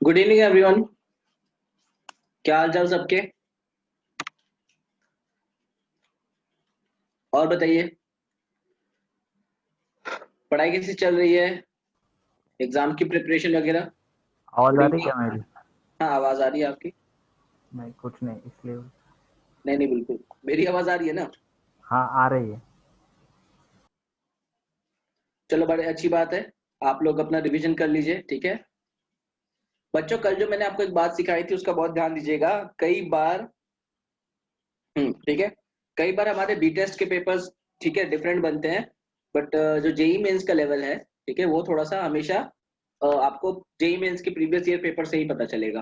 Good evening everyone. क्या हाल चाल सबके? और बताइए, पढ़ाई कैसी चल रही है? एग्जाम की प्रिपरेशन वगैरह? आवाज आ कोडिंग रही की? क्या मेरी? हाँ, आवाज आ रही है आपकी। नहीं, कुछ नहीं इसलिए। नहीं नहीं, बिल्कुल मेरी आवाज आ रही है ना? हाँ, आ रही है। चलो, बड़ी अच्छी बात है। आप लोग अपना रिवीजन कर लीजिए, ठीक है? बच्चों, कल जो मैंने आपको एक बात सिखाई थी उसका बहुत ध्यान दीजिएगा। कई बार ठीक है, कई बार हमारे बी टेस्ट के पेपर्स, ठीक है, डिफरेंट बनते हैं। बट जो जेई मेंस का लेवल है, ठीक है, वो थोड़ा सा हमेशा आपको जेई मेंस के प्रीवियस ईयर पेपर से ही पता चलेगा।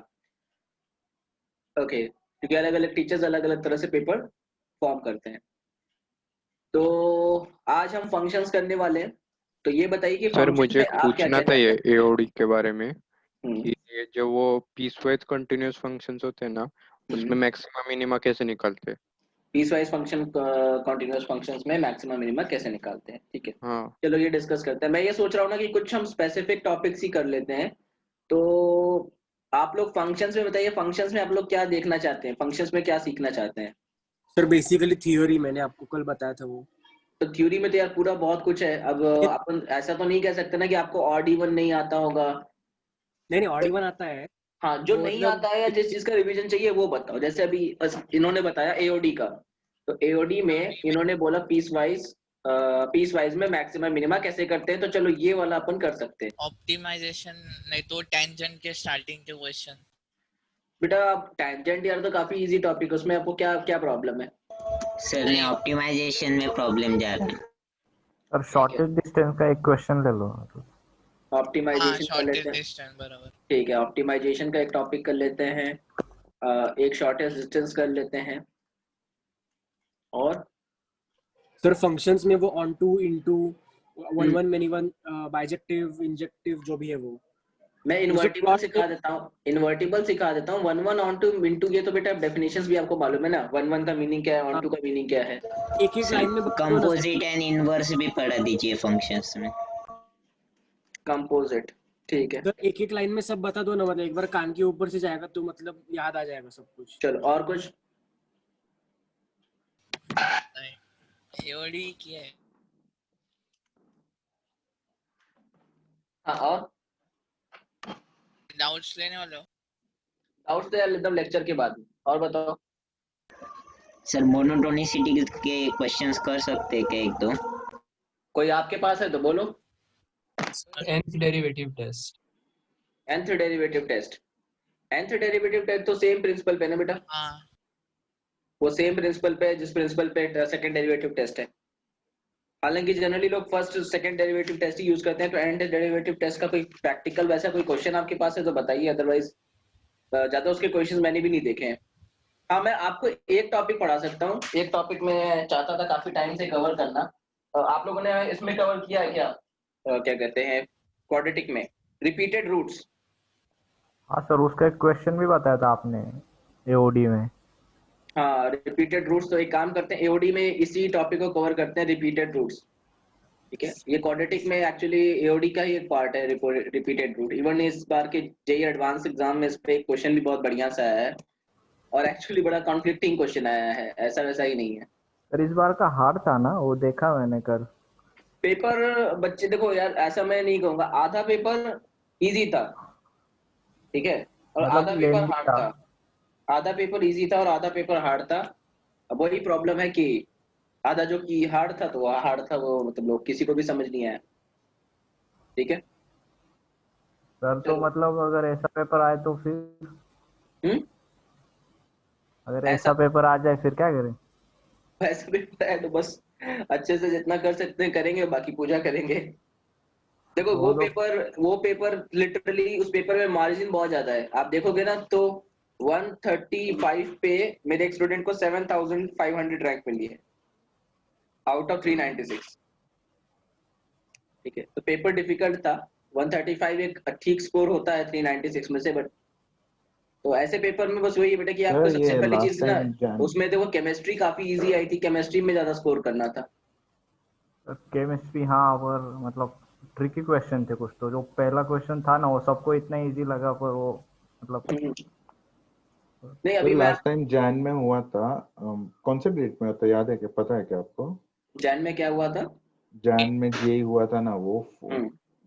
ओके, क्योंकि अलग अलग टीचर्स अलग अलग तरह से पेपर फॉर्म करते हैं। तो आज हम फंक्शंस करने वाले हैं। तो ये बताइए कि सर, फंक्शन मुझे में आप क्या पूछना क्या था ये जानते हैं? एओडी के बारे में हम्म। कि ये जो वो पीसवाइज कंटिन्यूअस फंक्शंस होते हैं ना, उसमें हम्म। मैक्सिमा मिनिमा कैसे निकालते हैं? Piecewise function, continuous functions में मैक्सिमम मिनिमम कैसे निकालते हैं, ठीक है। हाँ चलो, ये डिस्कस करते हैं। मैं ये सोच रहा हूँ ना कि कुछ हम स्पेसिफिक टॉपिक्स ही कर लेते हैं। तो आप लोग फंक्शंस में बताइए, फंक्शंस में आप लोग क्या देखना चाहते हैं, फंक्शंस में क्या सीखना चाहते हैं? सर बेसिकली थियोरी मैंने आपको कल बताया था वो। तो थ्योरी में तो यार पूरा बहुत कुछ है। अब अपन ऐसा तो नहीं कह सकते ना कि आपको ऑड इवन नहीं आता होगा। नहीं नहीं, ऑडिबल आता है। हाँ, जो वो नहीं मतलब आता है या जिस चीज का रिवीजन चाहिए वो बताओ। जैसे अभी इन्होंने बताया एओडी का। तो एओडी में इन्होंने बोला पीस वाइज में मैक्सिमम मिनिमा कैसे करते हैं। तो चलो, ये वाला अपन कर सकते हैं। ऑप्टिमाइजेशन नहीं तो टेंजेंट के स्टार्टिंग के क्वेश्चन। बेटा, आप टैंजेंट यार तो काफी इजी टॉपिक है, उसमें आपको क्या क्या प्रॉब्लम है? सर ने ऑप्टिमाइजेशन में प्रॉब्लम जा रहा है। और ठीक है, शॉर्टेज डिस्टेंस का एक क्वेश्चन ले लो। हाँ, ऑप्टिमाइजेशन कर शॉर्टेज लेते हैं। डिस्टेंस बराबर। ठीक है, ऑप्टिमाइजेशन का एक टॉपिक कर लेते हैं। एक शॉर्टेस्ट डिस्टेंस कर लेते हैं। और सर फंक्शंस में वो onto into one hmm, one many one bijective injective जो भी है वो। मैं जैसे इन्वर्टिबल प्लॉट सिखा देता हूँ। इन्वर्टिबल सिखा देता हूँ। One one on two into, ये तो बेटा डेफिनेशंस भी आपको मालूम है ना। वन वन का मीनिंग क्या है, ऑन टू का मीनिंग क्या है? एक एक सर लाइन में बता दो ना सर। कंपोजिट एंड इनवर्स भी पढ़ा दीजिए फंक्शंस में। कंपोजिट, ठीक है। सर एक एक लाइन में सब बता दो ना, मतलब एक बार कान के ऊपर से जाएगा तो मतलब याद आ जाएगा सब कुछ। चलो, और कुछ? नहीं, एओडी की है। हाँ, और डाउट्स लेने वाले हो? डाउट्स तो यार एकदम लेक्चर के बाद में। और बताओ। सर मोनोटोनिसिटी के क्वेश्चंस कर सकते हैं क्या एक दो? कोई आपके पास है तो बोलो। nth derivative test. nth derivative test. nth derivative test तो सेम प्रिंसिपल पे है ना बेटा। हाँ, वो सेम प्रिंसिपल पे है जिस प्रिंसिपल पे सेकंड डेरिवेटिव टेस्ट है। हालांकि जनरली लोग फर्स्ट सेकंड डेरिवेटिव टेस्ट ही यूज करते हैं। तो nth डेरिवेटिव टेस्ट का कोई प्रैक्टिकल वैसा कोई क्वेश्चन आपके पास है तो बताइए, अदरवाइज ज्यादा उसके क्वेश्चंस मैंने भी नहीं देखे हैं। हाँ, मैं आपको एक टॉपिक पढ़ा सकता हूँ। एक टॉपिक मैं चाहता था काफी टाइम से कवर करना। आप लोगों ने इसमें कवर किया है क्या? क्या कहते हैं, क्वाड्रेटिक में रिपीटेड रूट्स। हाँ सर, उसका एक क्वेश्चन भी बताया था आपने एओडी में। हाँ, रिपीटेड रूट्स। तो एक काम करते हैं, एओडी में इसी टॉपिक को कवर करते हैं, रिपीटेड रूट्स। ठीक है, ये क्वाड्रेटिक में एक्चुअली एओडी का ही एक पार्ट है, रिपीटेड रूट। इवन इस बार के जेई एडवांस एग्जाम में इस पे एक क्वेश्चन भी बहुत बढ़िया सा आया है। और एक्चुअली बड़ा कॉन्फ्लिक्टिंग क्वेश्चन आया है, ऐसा वैसा ही नहीं है। सर इस बार का हार्ड था ना, वो देखा मैंने कल। पेपर बच्चे देखो यार, ऐसा मैं नहीं कहूंगा। आधा पेपर इजी था, ठीक है, और मतलब आधा पेपर लेंदी हार्ड था। था। आधा पेपर इजी था और आधा पेपर हार्ड था। अब वही प्रॉब्लम है कि आधा जो कि हार्ड था तो वो हार्ड था, वो मतलब लोग किसी को भी समझ नहीं आया। ठीक है, सर तो चलो। मतलब अगर ऐसा पेपर आए तो फिर, हम्म। अगर ऐसा ऐसा पेपर आ जाए फिर क्या करें? ऐसा पेपर है तो बस अच्छे से जितना कर सकते हैं करेंगे, बाकी पूजा करेंगे। देखो, वो तो वो पेपर लिटरली, उस पेपर में मार्जिन बहुत ज्यादा है। आप देखोगे ना तो 135 पे मेरे एक स्टूडेंट को 7500 रैंक मिली है आउट ऑफ 396। ठीक है, तो पेपर डिफिकल्ट था। 135 एक ठीक स्कोर होता है 396 में से, बट तो ऐसे पेपर में बस वही है बेटा कि आपको सर, सबसे ये पहली लास्ट चीज ना, टाइम जान उसमें देखो केमिस्ट्री काफी इजी आई थी, केमिस्ट्री में ज्यादा स्कोर करना था। केमिस्ट्री, हाँ, पर मतलब ट्रिकी क्वेश्चन थे कुछ। तो जो पहला क्वेश्चन था ना, वो सबको इतना इजी लगा, पर वो मतलब नहीं अभी मैं लास्ट टाइम जैन में हुआ था, कौन से डेट में होता है, याद है क्या, पता है क्या आपको? जैन में क्या हुआ था? जैन में जेई हुआ था ना, वो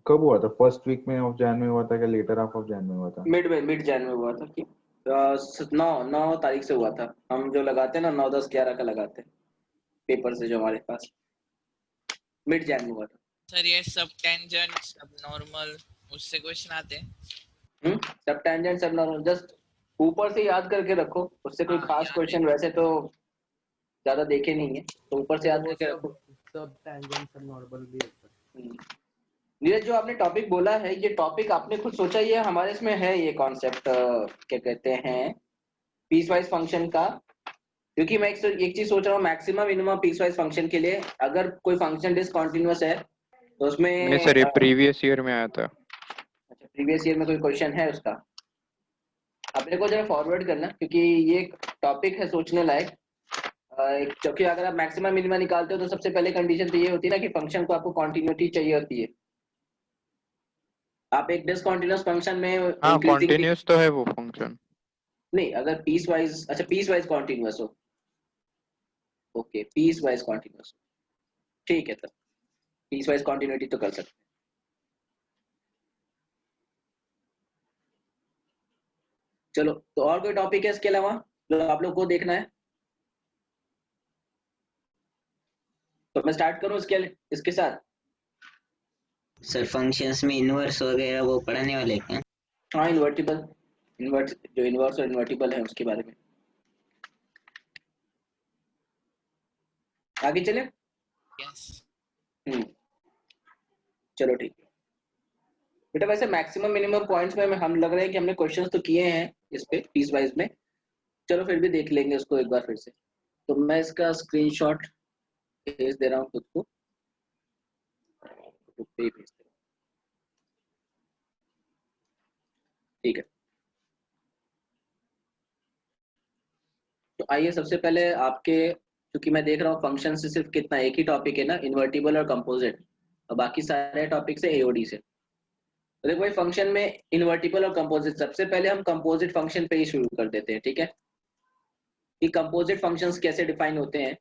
कब हुआ था? फर्स्ट वीक में ऑफ जैन में हुआ था क्या लेटर हाफ ऑफ जैन में हुआ था? मिड जैन में हुआ था कि 9 तारीख से हुआ था। हम जो लगाते हैं ना 9, 10, 11 का लगाते हैं पेपर से जो हमारे पास, मिड जैन में हुआ था। सर ये सब टेंजेंट सब नॉर्मल उससे क्वेश्चन आते हैं? सब टेंजेंट सब नॉर्मल, जस्ट ऊपर से याद करके रखो, उससे कोई हाँ, खास याद क्वेश्चन वैसे तो ज्यादा देखे नहीं है, तो ऊपर से याद वो करके रखो। सब टेंजेंट सब नॉर्मल भी है। नीरज जो आपने टॉपिक बोला है, ये टॉपिक आपने खुद सोचा, ये हमारे इसमें है ये कॉन्सेप्ट क्या कहते हैं पीस वाइज फंक्शन का? क्योंकि मैं एक चीज सोच रहा हूँ, maximum minimum piecewise function के लिए अगर कोई फंक्शन डिसकंटीन्यूअस है तो उसमें नहीं सर, ये प्रीवियस ईयर में आया था। अच्छा, प्रीवियस ईयर में कोई क्वेश्चन है उसका? अपने को जरा फॉरवर्ड करना, क्योंकि ये एक टॉपिक है सोचने लायक। क्योंकि अगर आप मैक्सिमम मिनिमम निकालते हो तो सबसे पहले कंडीशन तो ये होती है ना कि फंक्शन को आपको कॉन्टिन्यूटी चाहिए होती है। आप एक डिसकंटीन्यूअस फंक्शन में हाँ, इंक्रीजिंग कॉन्टिन्यूस तो है वो फंक्शन। नहीं, अगर पीस वाइज, अच्छा पीस वाइज कॉन्टिन्यूअस हो, ओके पीस वाइज कॉन्टिन्यूअस, ठीक है, तब पीस वाइज कॉन्टिन्यूटी तो कर सकते हैं। चलो, तो और कोई टॉपिक है इसके अलावा जो आप लोग को देखना है? तो मैं स्टार्ट करूं इसके साथ? सर फंक्शंस में इनवर्स वगैरह वो पढ़ाने वाले हैं क्या? हाँ, इन्वर्स जो इन्वर्स और इन्वर्टिबल है उसके बारे में आगे चले। यस। चलो ठीक है बेटा। वैसे मैक्सिमम मिनिमम पॉइंट्स में हम लग रहे हैं कि हमने क्वेश्चंस तो किए हैं इस पे पीस वाइज में। चलो फिर भी देख लेंगे उसको एक बार फिर से। तो मैं इसका स्क्रीनशॉट भेज दे रहा हूँ खुद को, ग्रुप पे ही भेज दे रहा हूँ, ठीक है। तो आइए सबसे पहले आपके, क्योंकि मैं देख रहा हूँ फंक्शन से सिर्फ कितना एक ही टॉपिक है ना, इन्वर्टिबल और कंपोजिट, और बाकी सारे टॉपिक से एओडी से। तो देखो भाई, फंक्शन में इन्वर्टिबल और कंपोजिट, सबसे पहले हम कंपोजिट फंक्शन पे ही शुरू कर देते हैं, ठीक है, कि कंपोजिट फंक्शंस कैसे डिफाइन होते हैं।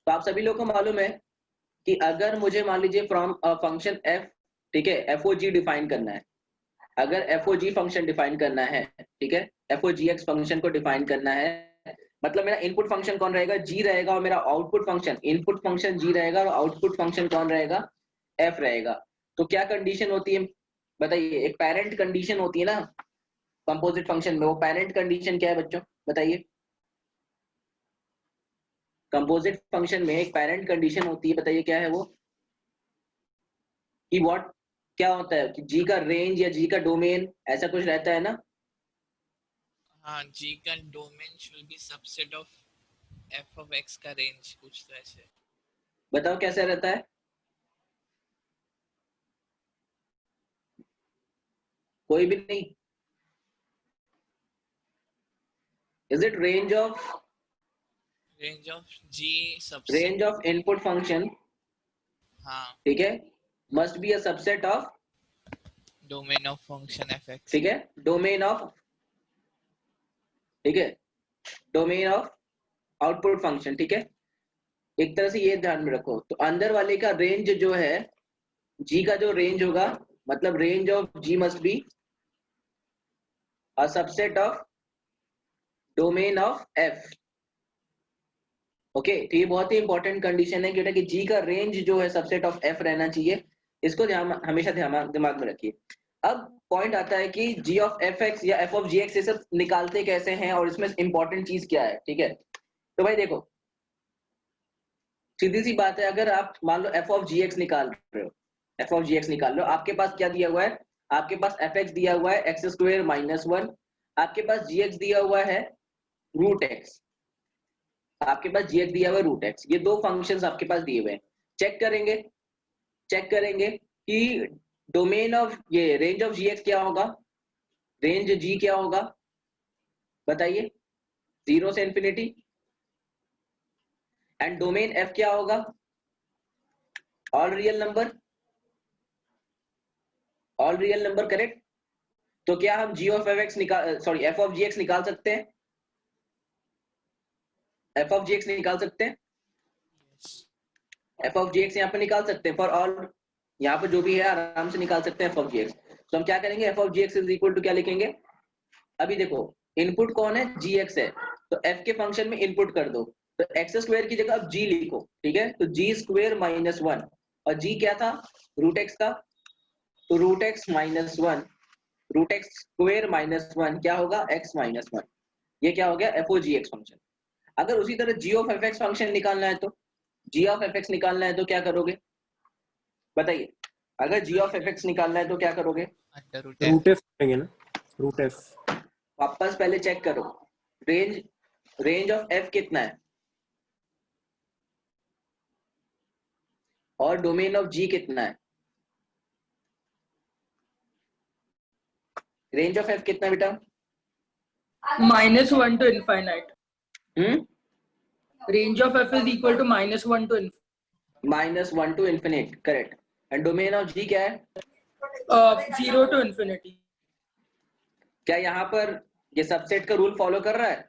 तो आप सभी लोगों को मालूम है कि अगर मुझे मान लीजिए फ्रॉम फंक्शन एफ, ठीक है, एफ ओ जी डिफाइन करना है, अगर एफ ओ जी फंक्शन डिफाइन करना है, ठीक है, एफ ओ जी एक्स फंक्शन को डिफाइन करना है, मतलब मेरा इनपुट फंक्शन कौन रहेगा, जी रहेगा, और मेरा आउटपुट फंक्शन, इनपुट फंक्शन जी रहेगा और आउटपुट फंक्शन कौन रहेगा, एफ रहेगा। तो क्या कंडीशन होती है बताइए? एक पेरेंट कंडीशन होती है ना कंपोजिट फंक्शन में, वो पेरेंट कंडीशन क्या है बच्चों बताइए? कंपोजिट फंक्शन में एक पेरेंट कंडीशन होती है, बताइए क्या है वो? कि व्हाट, क्या होता है कि जी का रेंज या जी का डोमेन ऐसा कुछ रहता है ना? हाँ, जी का domain should be subset of F of x का रेंज, कुछ तो ऐसे। बताओ कैसे रहता है? कोई भी नहीं? Is it range of G subset. Range of input function, हाँ, ठीक है, must be a subset of, domain of function F X. ठीक है, डोमेन ऑफ, ठीक है, डोमेन ऑफ आउटपुट फंक्शन, ठीक है। एक तरह से ये ध्यान में रखो, तो अंदर वाले का रेंज जो है, जी का जो रेंज होगा, मतलब range of G must be a subset of domain of F. Okay, तो ये बहुत ही इंपॉर्टेंट कंडीशन है कि जी का रेंज जो है सबसेट ऑफ एफ रहना चाहिए। इसको हमेशा दिमाग में रखिए। अब पॉइंट आता है कि जी ऑफ एफ एक्स या एफ ऑफ जी एक्स ये सब निकालते कैसे हैं और इसमें इंपॉर्टेंट चीज क्या है, ठीक है। तो भाई देखो, सीधी सी बात है, अगर आप मान लो एफ ऑफ जी एक्स निकाल रहे हो, एफ ऑफ जी एक्स निकाल लो, आपके पास क्या दिया हुआ है? आपके पास एफ एक्स दिया हुआ है एक्स स्क्वायर माइनस वन, आपके पास जी एक्स दिया हुआ है रूट एक्स, आपके पास जी एक्स दिया हुआ है रूट एक्स, ये दो फंक्शंस आपके पास दिए हुए हैं। चेक करेंगे कि डोमेन ऑफ ये रेंज ऑफ जी एक्स क्या होगा, रेंज जी क्या होगा बताइए? 0 से इंफिनिटी। एंड डोमेन एफ क्या होगा? All real number, all real number, correct. तो क्या हम g ऑफ f निकाल सॉरी f ऑफ gx निकाल सकते हैं? f ऑफ gx निकाल सकते हैं? f ऑफ gx यहाँ पर निकाल सकते हैं फॉर ऑल, यहाँ पर जो भी है आराम से निकाल सकते हैं f ऑफ gx। तो हम क्या करेंगे, f of gx is equal to क्या लिखेंगे? अभी देखो इनपुट कौन है, gx है, तो f के फंक्शन में इनपुट कर दो, तो x स्क्वायर की जगह अब g लिखो, ठीक है? तो g स्क्वायर माइनस 1, और g क्या था, रूट x था, तो root x minus 1, root x square minus 1 क्या होगा, x माइनस 1। ये क्या हो गया, f ओ gx फंक्शन। अगर उसी तरह g ऑफ fx फंक्शन निकालना है, तो g ऑफ fx निकालना है तो क्या करोगे बताइए? अगर g ऑफ fx निकालना है तो क्या करोगे? अंडर रूट रूट एफ करेंगे ना, रूट एफ। वापस पहले चेक करो, रेंज ऑफ f कितना है और डोमेन ऑफ g कितना है? रेंज ऑफ f कितना बेटा? -1 to infinite. Hmm, Range of f is equal to -1 to infinite. -1 to infinite, correct. And domain of g क्या है? 0 to infinity. क्या यहाँ पर ये सबसेट का रूल फॉलो कर रहा है?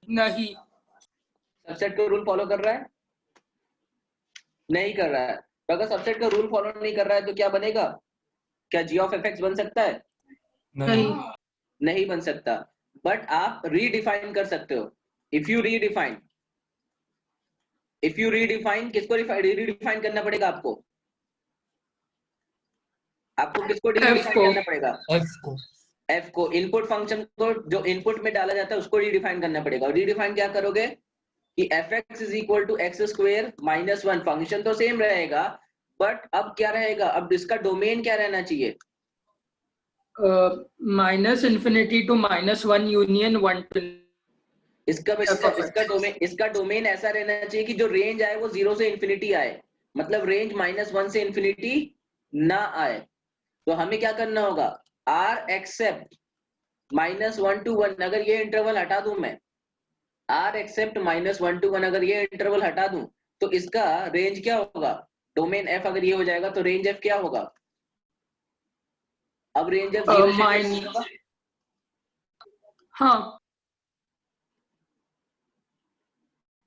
नहीं, सबसेट का रूल फॉलो कर रहा है? नहीं कर रहा है। तो अगर सबसेट का रूल फॉलो नहीं कर रहा है तो क्या बनेगा? क्या g ऑफ fx बन सकता है? नहीं, नहीं बन सकता, बट आप रीडिफाइन कर सकते हो। इफ यू रीडिफाइन किसको रीडिफाइन करना पड़ेगा आपको? किसको रीडिफाइन करना पड़ेगा? f को, इनपुट फंक्शन को, जो इनपुट में डाला जाता है उसको रीडिफाइन करना पड़ेगा। रीडिफाइन क्या करोगे कि fx is equal to X square minus 1, function तो सेम रहेगा, बट अब क्या रहेगा, अब इसका डोमेन क्या रहना चाहिए? -infinity to -1 union 1 to इसका डोमेन ऐसा रहना चाहिए कि जो रेंज आए वो 0 से इंफिनिटी आए, मतलब रेंज -1 से इंफिनिटी ना आए। तो हमें क्या करना होगा, r एक्सेप्ट -1 to 1, अगर ये इंटरवल हटा दूं मैं, r एक्सेप्ट -1 to 1 अगर ये इंटरवल हटा दूं, तो इसका रेंज क्या होगा, डोमेन f अगर ये हो जाएगा तो रेंज f क्या होगा? अब रेंज f 0 से होगा। हाँ,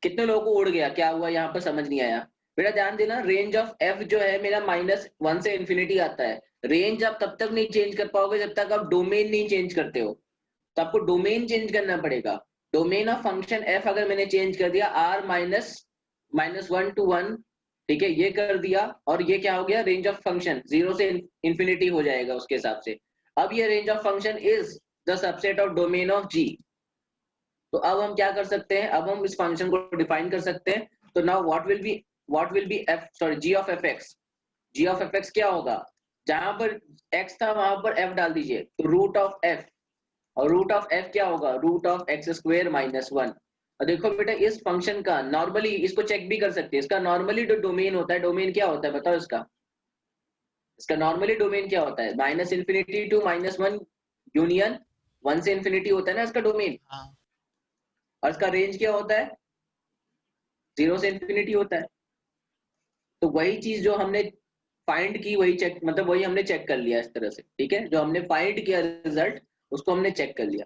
कितने लोगों को उड़ गया, क्या हुआ यहाँ पर समझ नहीं आया? बेटा ध्यान देना, रेंज ऑफ f जो है मेरा -1 से इंफिनिटी आता है। रेंज आप तब तक नहीं चेंज कर पाओगे जब तक आप डोमेन नहीं चेंज करते हो, तो आपको डोमेन चेंज करना पड़ेगा। डोमेन ऑफ फंक्शन f अगर मैंने चेंज कर दिया r -1 to 1, ठीक है, ये कर दिया, और ये क्या हो गया, रेंज ऑफ फंक्शन 0 से इंफिनिटी हो जाएगा उसके हिसाब से। अब ये range of function is the subset of domain of g। तो अब हम क्या कर सकते हैं, अब हम इस फंक्शन को डिफाइन कर सकते हैं। तो now what will be g of fx क्या होगा, जहां पर x था वहां पर f डाल दीजिए, तो रूट ऑफ f, और रूट ऑफ f क्या होगा, root of x square minus 1। और देखो बेटा इस फंक्शन का नॉर्मली, इसको चेक भी कर सकते हैं, इसका नॉर्मली जो डोमेन होता है, डोमेन क्या होता है बताओ इसका नॉर्मली डोमेन क्या होता है, -infinity to -1 यूनियन 1 से इंफिनिटी होता है ना इसका डोमेन, और इसका रेंज क्या होता है, 0 से इंफिनिटी होता है। तो वही चीज जो हमने फाइंड की, वही चेक, मतलब वही हमने चेक कर लिया इस तरह से, ठीक है, जो हमने फाइंड किया रिजल्ट उसको हमने चेक कर लिया।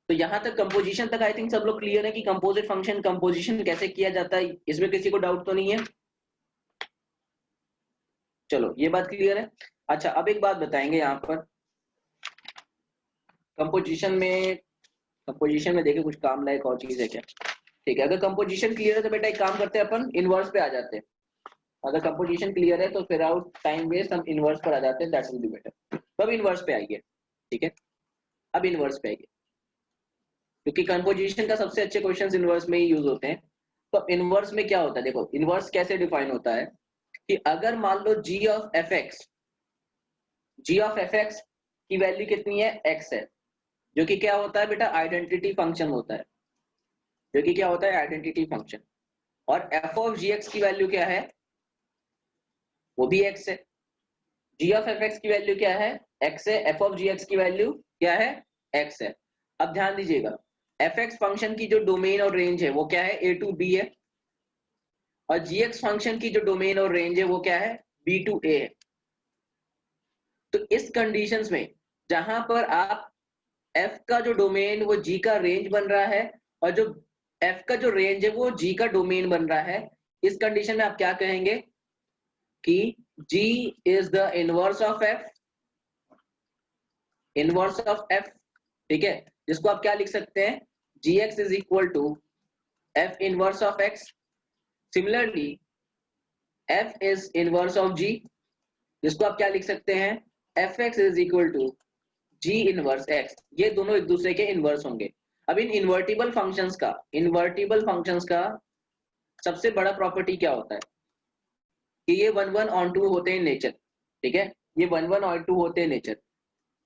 तो यहाँ तक कंपोजिशन तक आई थिंक सब लोग क्लियर है कि कंपोजिट फंक्शन कंपोजिशन कैसे किया जाता है, इसमें किसी को डाउट तो नहीं है? चलो ये बात क्लियर है। अच्छा अब एक बात बताएंगे यहाँ पर, कंपोजिशन में देखिए कुछ काम लायक और चीज है क्या? ठीक है, अगर कंपोजिशन क्लियर है तो बेटा एक काम करते हैं, अपन इनवर्स पे आ जाते हैं। अगर कंपोजिशन क्लियर है तो फिर आउट टाइम वेस्ट, हम इनवर्स पर आ जाते हैं, दैट विल बी बेटर। तो अब इनवर्स पे आइए, ठीक है, अब इनवर्स पे आइए, क्योंकि कंपोजिशन का सबसे अच्छे क्वेश्चंस इनवर्स में ही यूज होते हैं। तो इनवर्स में क्या होता है, देखो इनवर्स कैसे डिफाइन होता है कि अगर मान लो g ऑफ fx की वैल्यू कितनी है, x है, जो कि क्या होता है बेटा, आइडेंटिटी फंक्शन होता है, जो कि क्या होता है, आइडेंटिटी फंक्शन। और f ऑफ gx की वैल्यू क्या है, वो भी x है। g ऑफ fx की वैल्यू क्या है, x है, f ऑफ gx की वैल्यू क्या है, x है। अब ध्यान दीजिएगा, fx फंक्शन की जो डोमेन और रेंज है वो क्या है, a टू b है, और gx फंक्शन की जो डोमेन और रेंज है वो क्या है, b टू a है। तो इस कंडीशंस में जहां पर आप f का जो डोमेन वो g का रेंज बन रहा है और जो f का जो रेंज है वो g का डोमेन बन रहा है, इस कंडीशन में आप क्या कहेंगे कि g is the inverse of f, inverse of f, ठीक है, जिसको आप क्या लिख सकते हैं, gx is equal to f inverse of x. Similarly f is inverse of g, जिसको आप क्या लिख सकते हैं, fx is equal to g inverse x. ये दोनों एक दूसरे के इनवर्स होंगे. अब इन इन्वर्टिबल फंक्शंस का सबसे बड़ा प्रॉपर्टी क्या होता है कि ये 1 1 on 2 होते हैं नेचर, ठीक है, ये 1 1 on 2 होते हैं नेचर.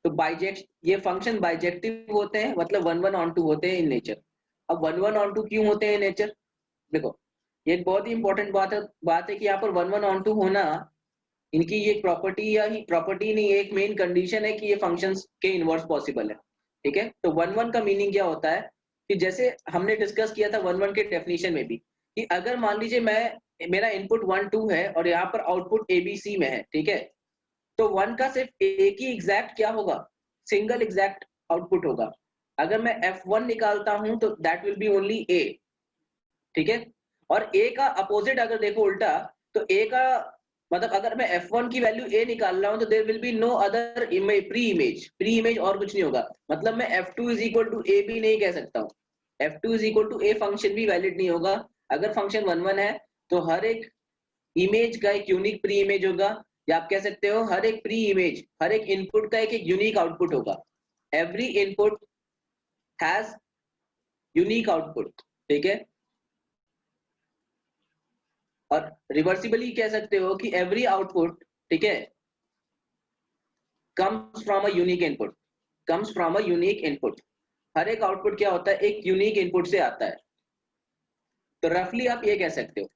तो बाइजेक्ट ये फंक्शन बाइजेक्टिव होते हैं, मतलब 1 1 on 2 होते हैं इन नेचर. अब 1 1 on 2 क्यों होते हैं नेचर? देखो ये एक बहुत ही इंपॉर्टेंट बात है कि यहाँ पर 1 1 on 2 होना इनकी ये प्रॉपर्टी या ही प्रॉपर्टी नहीं, एक मेन कंडीशन है कि ये फंक्शंस के इनवर्स पॉसिबल है, ठीक है. तो 1 1 का मीनिंग क्या होता है कि जैसे हमने डिस्कस किया था 1 1 के डेफिनेशन में भी, कि अगर मान लीजिए मेरा इनपुट 1 2 है और यहाँ पर आउटपुट ABC में है, ठीक है, तो 1 का सिर्फ एक ही एग्जैक्ट क्या होगा, सिंगल एग्जैक्ट आउटपुट होगा. अगर मैं F1 निकालता हूं तो that will be only A, ठीक है. और A का अपोजिट अगर देखो उल्टा, तो A का मतलब अगर मैं F1 की वैल्यू A निकाल रहा हूं तो there will be no other preimage और कुछ नहीं होगा. मतलब मैं F2 is equal to A भी नहीं कह सकता हूं, F2 is equal to A function भी वैलिड नहीं होगा. अगर फंक्शन 1 1 है तो हर एक इमेज का एक यूनिक प्री इमेज होगा, या आप कह सकते हो हर एक प्री इमेज, हर एक इनपुट का एक यूनिक आउटपुट होगा. Every input has unique output, ठीक है. और रिवर्सिबली कह सकते हो कि एवरी आउटपुट, ठीक है, comes from a unique input. हर एक आउटपुट क्या होता है, एक यूनिक इनपुट से आता है. तो रफली आप ये कह सकते हो.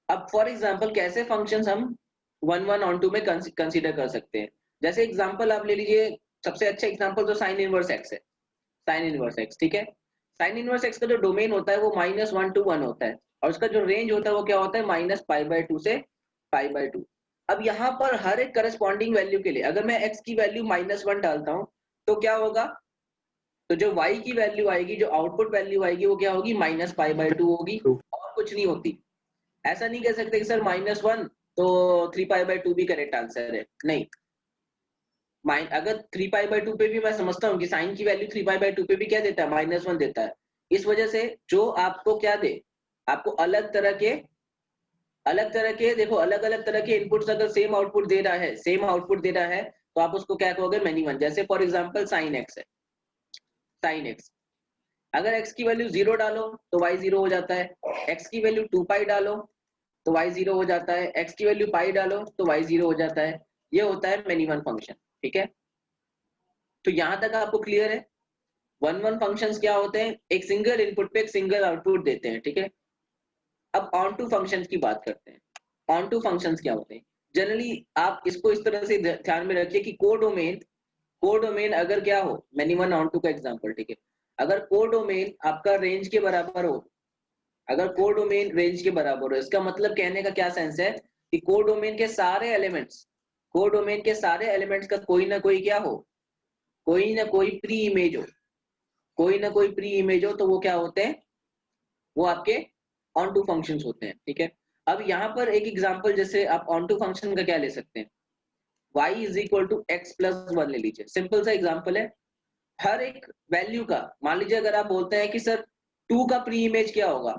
अब फॉर एग्जांपल कैसे फंक्शंस हम 1 1 on 2 में कंसीडर कर सकते हैं. जैसे एग्जांपल आप ले लीजिए, सबसे अच्छा एग्जांपल तो साइन इनवर्स x है. साइन इनवर्स x, ठीक है. साइन इनवर्स x का जो डोमेन होता है वो -1 to 1 होता है, और उसका जो रेंज होता है वो क्या होता है, -π/2 से π/2. अब यहाँ पर हर एक करस्पॉन्डिंग वैल्यू के लिए अगर मैं x की वैल्यू -1 डालता हूँ तो क्या होगा, तो जो y की वैल्यू आएगी, जो आउटपुट वैल्यू आएगी वो क्या होगी, -π/2 होगी, और कुछ नहीं होती. ऐसा नहीं कह सकते कि सर -1 तो 3π/2 भी करेक्ट आंसर है, नहीं. अगर 3π/2 पे भी मैं समझता हूँ कि साइन की वैल्यू 3π/2 पे भी क्या देता है, -1 देता है. इस वजह से जो आपको क्या दे, आपको अलग तरह के देखो अलग अलग तरह के इनपुट्स अगर सेम आउटपुट दे रहा है तो आप उसको क्या कहोगे, मेनी वन. जैसे फॉर एग्जांपल साइन x है, साइन x, अगर x की वैल्यू 0 डालो तो y 0 हो जाता है, x की वैल्यू 2π डालो तो y 0 हो जाता है, x की वैल्यू π डालो तो y 0 हो जाता है. ये होता है मेनी वन फंक्शन, ठीक है. तो यहां तक आपको क्लियर है. 1 1 फंक्शंस क्या होते हैं, एक सिंगल इनपुट पे एक सिंगल आउटपुट देते हैं, ठीक है. अब ऑन टू फंक्शंस की बात करते हैं. ऑन टू फंक्शंस क्या होते हैं, जनरली आप इसको इस तरह से ध्यान में रखिए कि कोडोमेन अगर क्या हो, मेनी वन ऑन टू का एग्जांपल, ठीक है. अगर कोडोमेन आपका रेंज के बराबर हो, इसका मतलब कहने का क्या सेंस है कि कोडोमेन के सारे एलिमेंट्स का कोई ना कोई क्या हो, कोई ना कोई प्री इमेज हो, तो वो क्या होते हैं, वो आपके ऑन टू फंक्शंस होते हैं, ठीक है. अब यहाँ पर एक एग्जांपल, जैसे आप ऑन टू फंक्शन का क्या ले सकते हैं, y is equal to x+1 ले लीजिए. सिंपल सा एग्जांपल है. हर एक वैल्यू का, मान लीजिए अगर आप बोलते हैं कि सर 2 का प्री इमेज क्या होगा,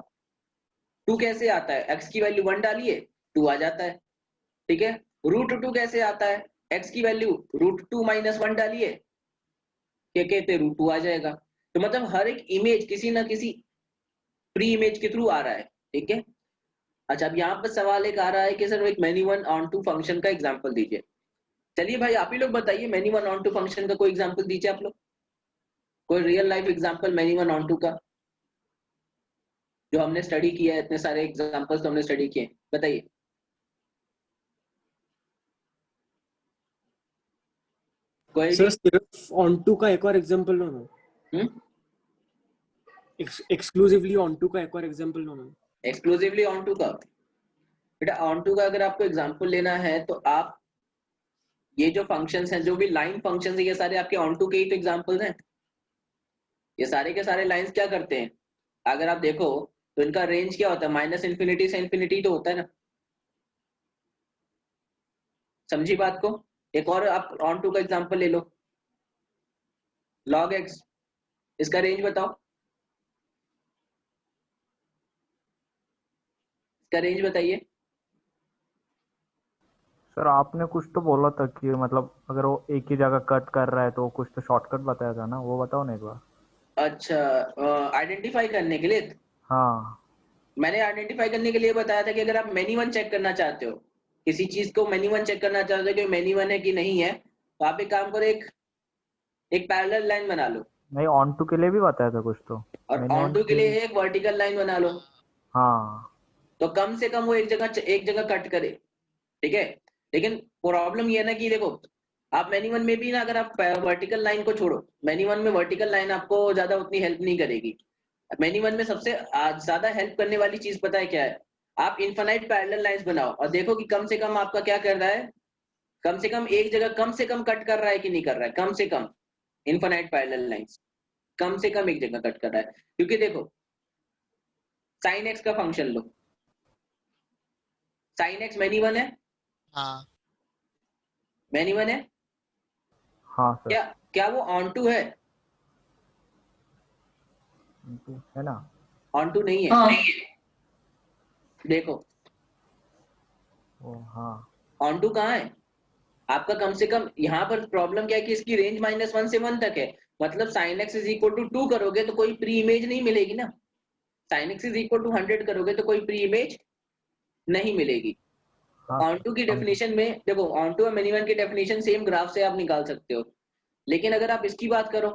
2 कैसे आता है, x की वैल्यू 1 डालिए 2 आ जाता है, ठीक है. √2 कैसे आता है, x की वैल्यू √2 - 1 डालिए, क्या कहते, √2 आ जाएगा. तो मतलब हर एक इमेज किसी ना किसी प्री इमेज के थ्रू आ रहा है, ठीक है. अच्छा, अब यहाँ पर सवाल एक आ रहा है कि सर एक many one onto function का एग्जांपल दीजिए. चलिए भाई आप ही लोग बताइए, many one onto function का कोई एग्जांपल दीजिए आप लोग, कोई real life example many one onto का, जो हमने स्टडी किया है. इतने सारे एग्जांपल्स तो हमने स्टडी किए, बताइए. कोई सर सिर्फ ऑन टू का एक और एग्जांपल लो ना. एक्सक्लूसिवली ऑन टू का एक और एग्जांपल लो ना. एक्सक्लूसिवली ऑन टू का, बेटा ऑन टू का अगर आपको एग्जांपल लेना है तो आप ये जो फंक्शंस हैं, जो भी लाइन फंक्शंस है, ये सारे आपके ऑन टू के ही तो एग्जांपल्स हैं। ये सारे के सारे लाइंस क्या करते हैं, अगर आप देखो तो इनका रेंज क्या होता है, माइनस इन्फिनिटी से इन्फिनिटी तो होता है ना। समझी बात को? एक और आप ऑन टू का एग्जांपल ले लो, log x, इसका रेंज बताओ, इसका रेंज बताइए। सर आपने कुछ तो बोला था कि मतलब अगर वो एक ही जगह कट कर रहा है तो कुछ तो शॉर्टकट बताया था ना, वो बताओ ना एक बार। अच्छा, आइडेंटिफाई करने के लिए हाँ मैंने आइडेंटिफाई करने के लिए बताया था कि अगर आप मेनी वन चेक करना चाहते हो, किसी चीज को मेनी वन चेक करना चाहते हो कि मेनी वन है कि नहीं है, तो आप एक काम करो, एक पैरेलल लाइन बना लो, नहीं, ऑन टू के लिए भी बताया था कुछ तो। और मैंने ऑन टू के लिए एक वर्टिकल लाइन बना लो, हाँ तो कम से कम वो एक जगह कट करे, ठीक है। लेकिन प्रॉब्लम ये है ना कि देखो, आप मेनी वन में भी ना, अगर आप वर्टिकल लाइन को छोड़ो, मेनी वन में वर्टिकल लाइन आपको ज्यादा उतनी हेल्प नहीं करेगी। मेनी वन में सबसे ज्यादा हेल्प करने वाली चीज पता है क्या है, आप इनफाइनाइट पैरेलल लाइंस बनाओ और देखो कि कम से कम आपका क्या कर रहा है, कम से कम एक जगह कम से कम कट कर रहा है कि नहीं कर रहा है, कम से कम इनफाइनाइट पैरेलल लाइंस कम से कम एक जगह कट कर रहा है। क्योंकि देखो, साइन एक्स का फंक्शन लो, साइन एक्स मेनी वन है, हाँ मेनी वन है, हाँ सर। क्या क्या वो ऑन टू है? है ना। ऑन टू नहीं है, हाँ देखो ओ हाँ ऑन टू कहाँ है आपका, कम से कम यहाँ पर प्रॉब्लम क्या है कि इसकी रेंज -1 से 1 तक है, मतलब sin x is equal to 2 करोगे तो कोई प्री इमेज नहीं मिलेगी ना, sin x is equal to 100 करोगे तो कोई प्री इमेज नहीं मिलेगी। हाँ ऑन टू की समझ- डेफिनेशन में देखो, ऑन टू और मिनिमम की डेफिनेशन सेम ग्राफ से आप निकाल सकते हो, लेकिन अगर आप इसकी बात करो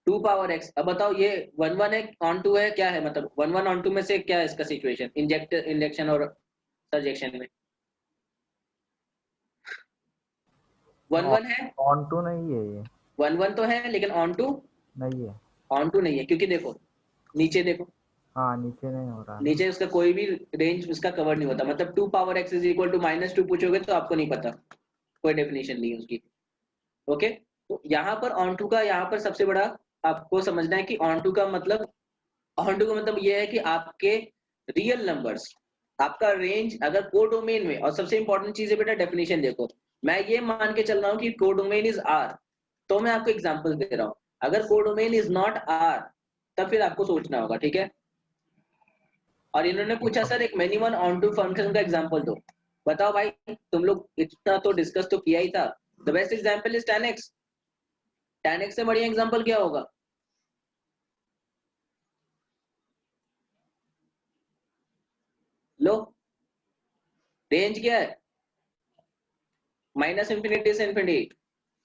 2 पावर x, अब बताओ ये 1 1 है, ऑन टू है, क्या है, मतलब 1 1 ऑन टू में से क्या है इसका सिचुएशन, इंजेक्शन और सर्जेक्शन में 1 1 है, ऑन टू नहीं है ये। 1 1 तो है लेकिन ऑन टू नहीं है। नहीं है, क्योंकि देखो नीचे देखो, हाँ नीचे नहीं हो रहा है ना। नीचे उसका कोई भी रेंज उसका कवर नहीं होता, मतलब 2 power x is equal to -2 पूछोगे तो आपको नहीं पता, कोई डेफिनेशन नहीं है उसकी। ओके, तो यहाँ पर ऑन टू का, यहाँ पर सबसे बड़ा आपको समझना है कि ऑन टू का मतलब, ऑन टू का मतलब ये है कि आपके रियल नंबर्स, आपका रेंज अगर कोडोमेन में, और सबसे इंपॉर्टेंट चीज है बेटा डेफिनेशन देखो, मैं ये मान के चल रहा हूँ कि कोडोमेन इज आर, तो मैं आपको एग्जांपल दे रहा हूँ, अगर कोडोमेन इज नॉट आर तब फिर आपको सोचना होगा, ठीक है। और इन्होंने पूछा सर एक many one onto function का एग्जांपल दो, बताओ भाई, तुम लोग इतना तो डिस्कस तो किया ही था, the best example is 10x, 10x से बढ़िया एग्जांपल क्या होगा? लो, रेंज क्या है, -इन्फिनिटी से इन्फिनिटी,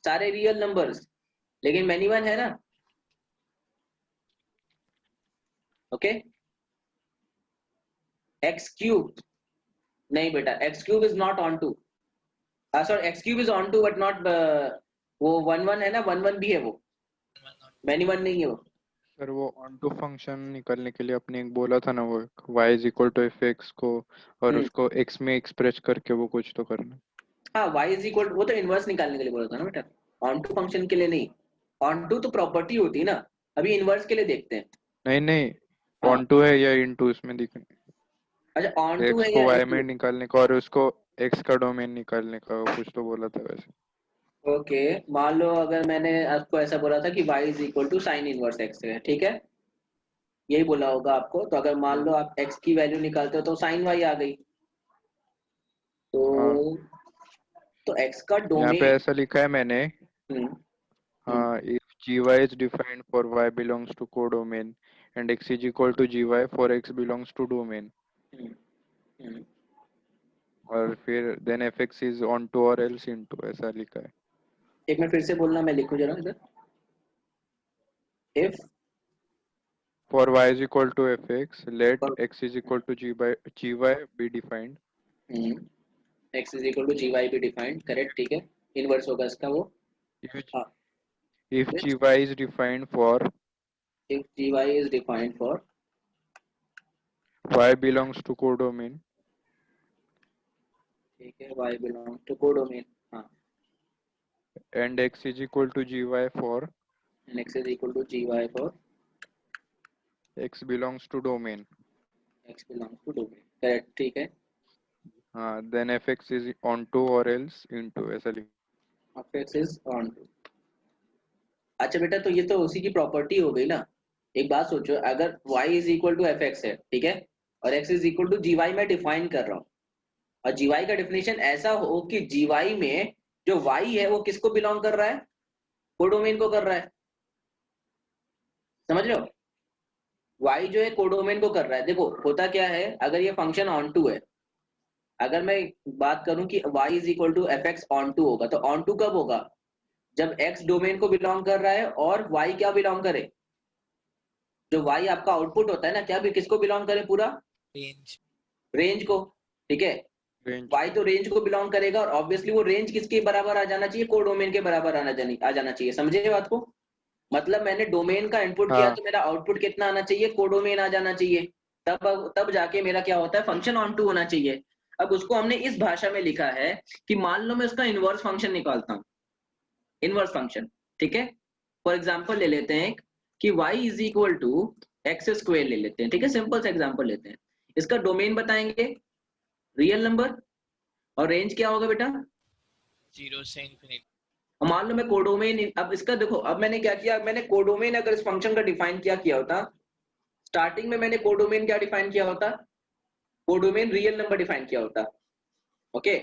सारे रियल नंबर्स, लेकिन मेनी वन है ना। ओके, एक्स क्यूब नहीं बेटा, X cube is not onto, sorry X cube is onto but not, वो 1 1 है ना, 1 1 भी है वो, मेनी वन नहीं है वो। सर वो ऑन टू फंक्शन निकालने के लिए आपने एक बोला था ना, वो y is equal to F X को, और उसको x में एक्सप्रेस करके वो कुछ तो करना। हाँ, y इज इक्वल, वो तो इनवर्स निकालने के लिए बोला था ना बेटा, ऑन टू फंक्शन के लिए नहीं, ऑन टू तो प्रॉपर्टी होती है ना, अभी इनवर्स के लिए देखते हैं। नहीं नहीं, हाँ, ऑन टू है या इन टू, इसमें दिखने अच्छा ऑन टू x है को या y into? में निकालने का और उसको x का डोमेन निकालने का, वो कुछ तो बोला था वैसे। ओके, मान लो अगर मैंने आपको ऐसा बोला था कि y is equal to sine inverse x है, ठीक है, यही बोला होगा आपको, तो अगर मान लो आप x की वैल्यू निकालते हो तो साइन y आ गई, हाँ, तो x का यहाँ पे डोमेन, ऐसा लिखा है मैंने, हाँ, if gy is defined for y belongs to codomain and x is equal to gy for x belongs to domain, और फिर then fx is on to or else into, ऐसा लिखा है। एक मिनट फिर से बोलना, मैं लिखूं जरा इधर, if For y is equal to fx, let x is equal to gy be defined. x is equal to gy be defined, correct, ठीक है, इनवर्स होगा इसका वो, If हाँ, if gy is defined for if gy is defined for y belongs to codomain, ठीक है, y belongs to codomain, हाँ, and x is equal to gy for and x is equal to gy for x belongs to domain. x belongs to domain, correct, ठीक है। Then fx is onto or else into, ऐसा लिख। fx is on to, अच्छा बेटा, तो ये तो उसी की प्रॉपर्टी हो गई ना। एक बात सोचो, अगर y is equal to fx है, ठीक है, और x is equal to gy मैं डिफाइन कर रहा हूँ, और gy का डिफिनेशन ऐसा हो कि gy में जो y है वो किसको बिलोंग कर रहा है, कोडोमेन को कर रहा है, समझ रहे हो? y जो है कोडोमेन को कर रहा है। देखो होता क्या है, अगर ये फंक्शन ऑन टू है, अगर मैं बात करूं कि y is equal to F X onto होगा, तो ऑन टू कब होगा, जब x डोमेन को बिलोंग कर रहा है और y क्या बिलोंग करे, जो y आपका आउटपुट होता है ना, क्या भी किसको बिलोंग करे, पूरा रेंज, रेंज को, ठीक है। Range. y तो रेंज को बिलोंग करेगा, और ऑब्वियसली वो रेंज किसके बराबर आ जाना चाहिए, कोडोमेन के बराबर आ जाना चाहिए, समझे बात को? मतलब मैंने डोमेन का इनपुट किया हाँ। तो मेरा आउटपुट कितना आना चाहिए, कोडोमेन आ जाना चाहिए, तब जाके मेरा क्या होता है, फंक्शन ऑन टू होना चाहिए। अब उसको हमने इस भाषा में लिखा है कि मान लो मैं उसका इनवर्स फंक्शन निकालता हूँ, इनवर्स फंक्शन, ठीक है। फॉर एग्जांपल ले लेते हैं कि y is equal to X square ले लेते हैं, ठीक है, सिंपल सा एग्जांपल लेते हैं। इसका डोमेन बताएंगे रियल नंबर, और रेंज क्या होगा बेटा, 0 से इंफिनिटी। मान लो मैं कोडोमेन, अब इसका देखो, अब मैंने क्या किया, मैंने कोडोमेन अगर इस फंक्शन का डिफाइन किया होता, स्टार्टिंग में मैंने कोडोमेन क्या डिफाइन किया होता, कोडोमेन रियल नंबर डिफाइन किया होता, ओके,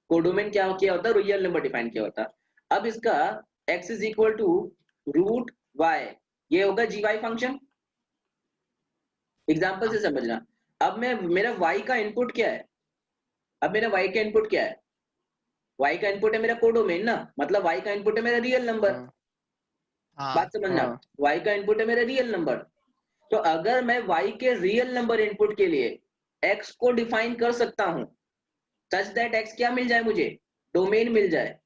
कोडोमेन क्या किया होता, रियल नंबर डिफाइन किया होता। अब इसका x is equal to root y, ये होगा gy फंक्शन, एग्जांपल से समझना। अब मैं, मेरा y का इनपुट क्या है, अब मेरा y का इनपुट क्या है, y का इनपुट है मेरा कोडोमेन ना, मतलब y का इनपुट है मेरा रियल नंबर, हाँ, बात समझना, हाँ। y का इनपुट है मेरा रियल नंबर। तो अगर मैं y के रियल नंबर इनपुट के लिए x को डिफाइन कर सकता हूं सच दैट x क्या मिल जाए मुझे, डोमेन मिल जाए।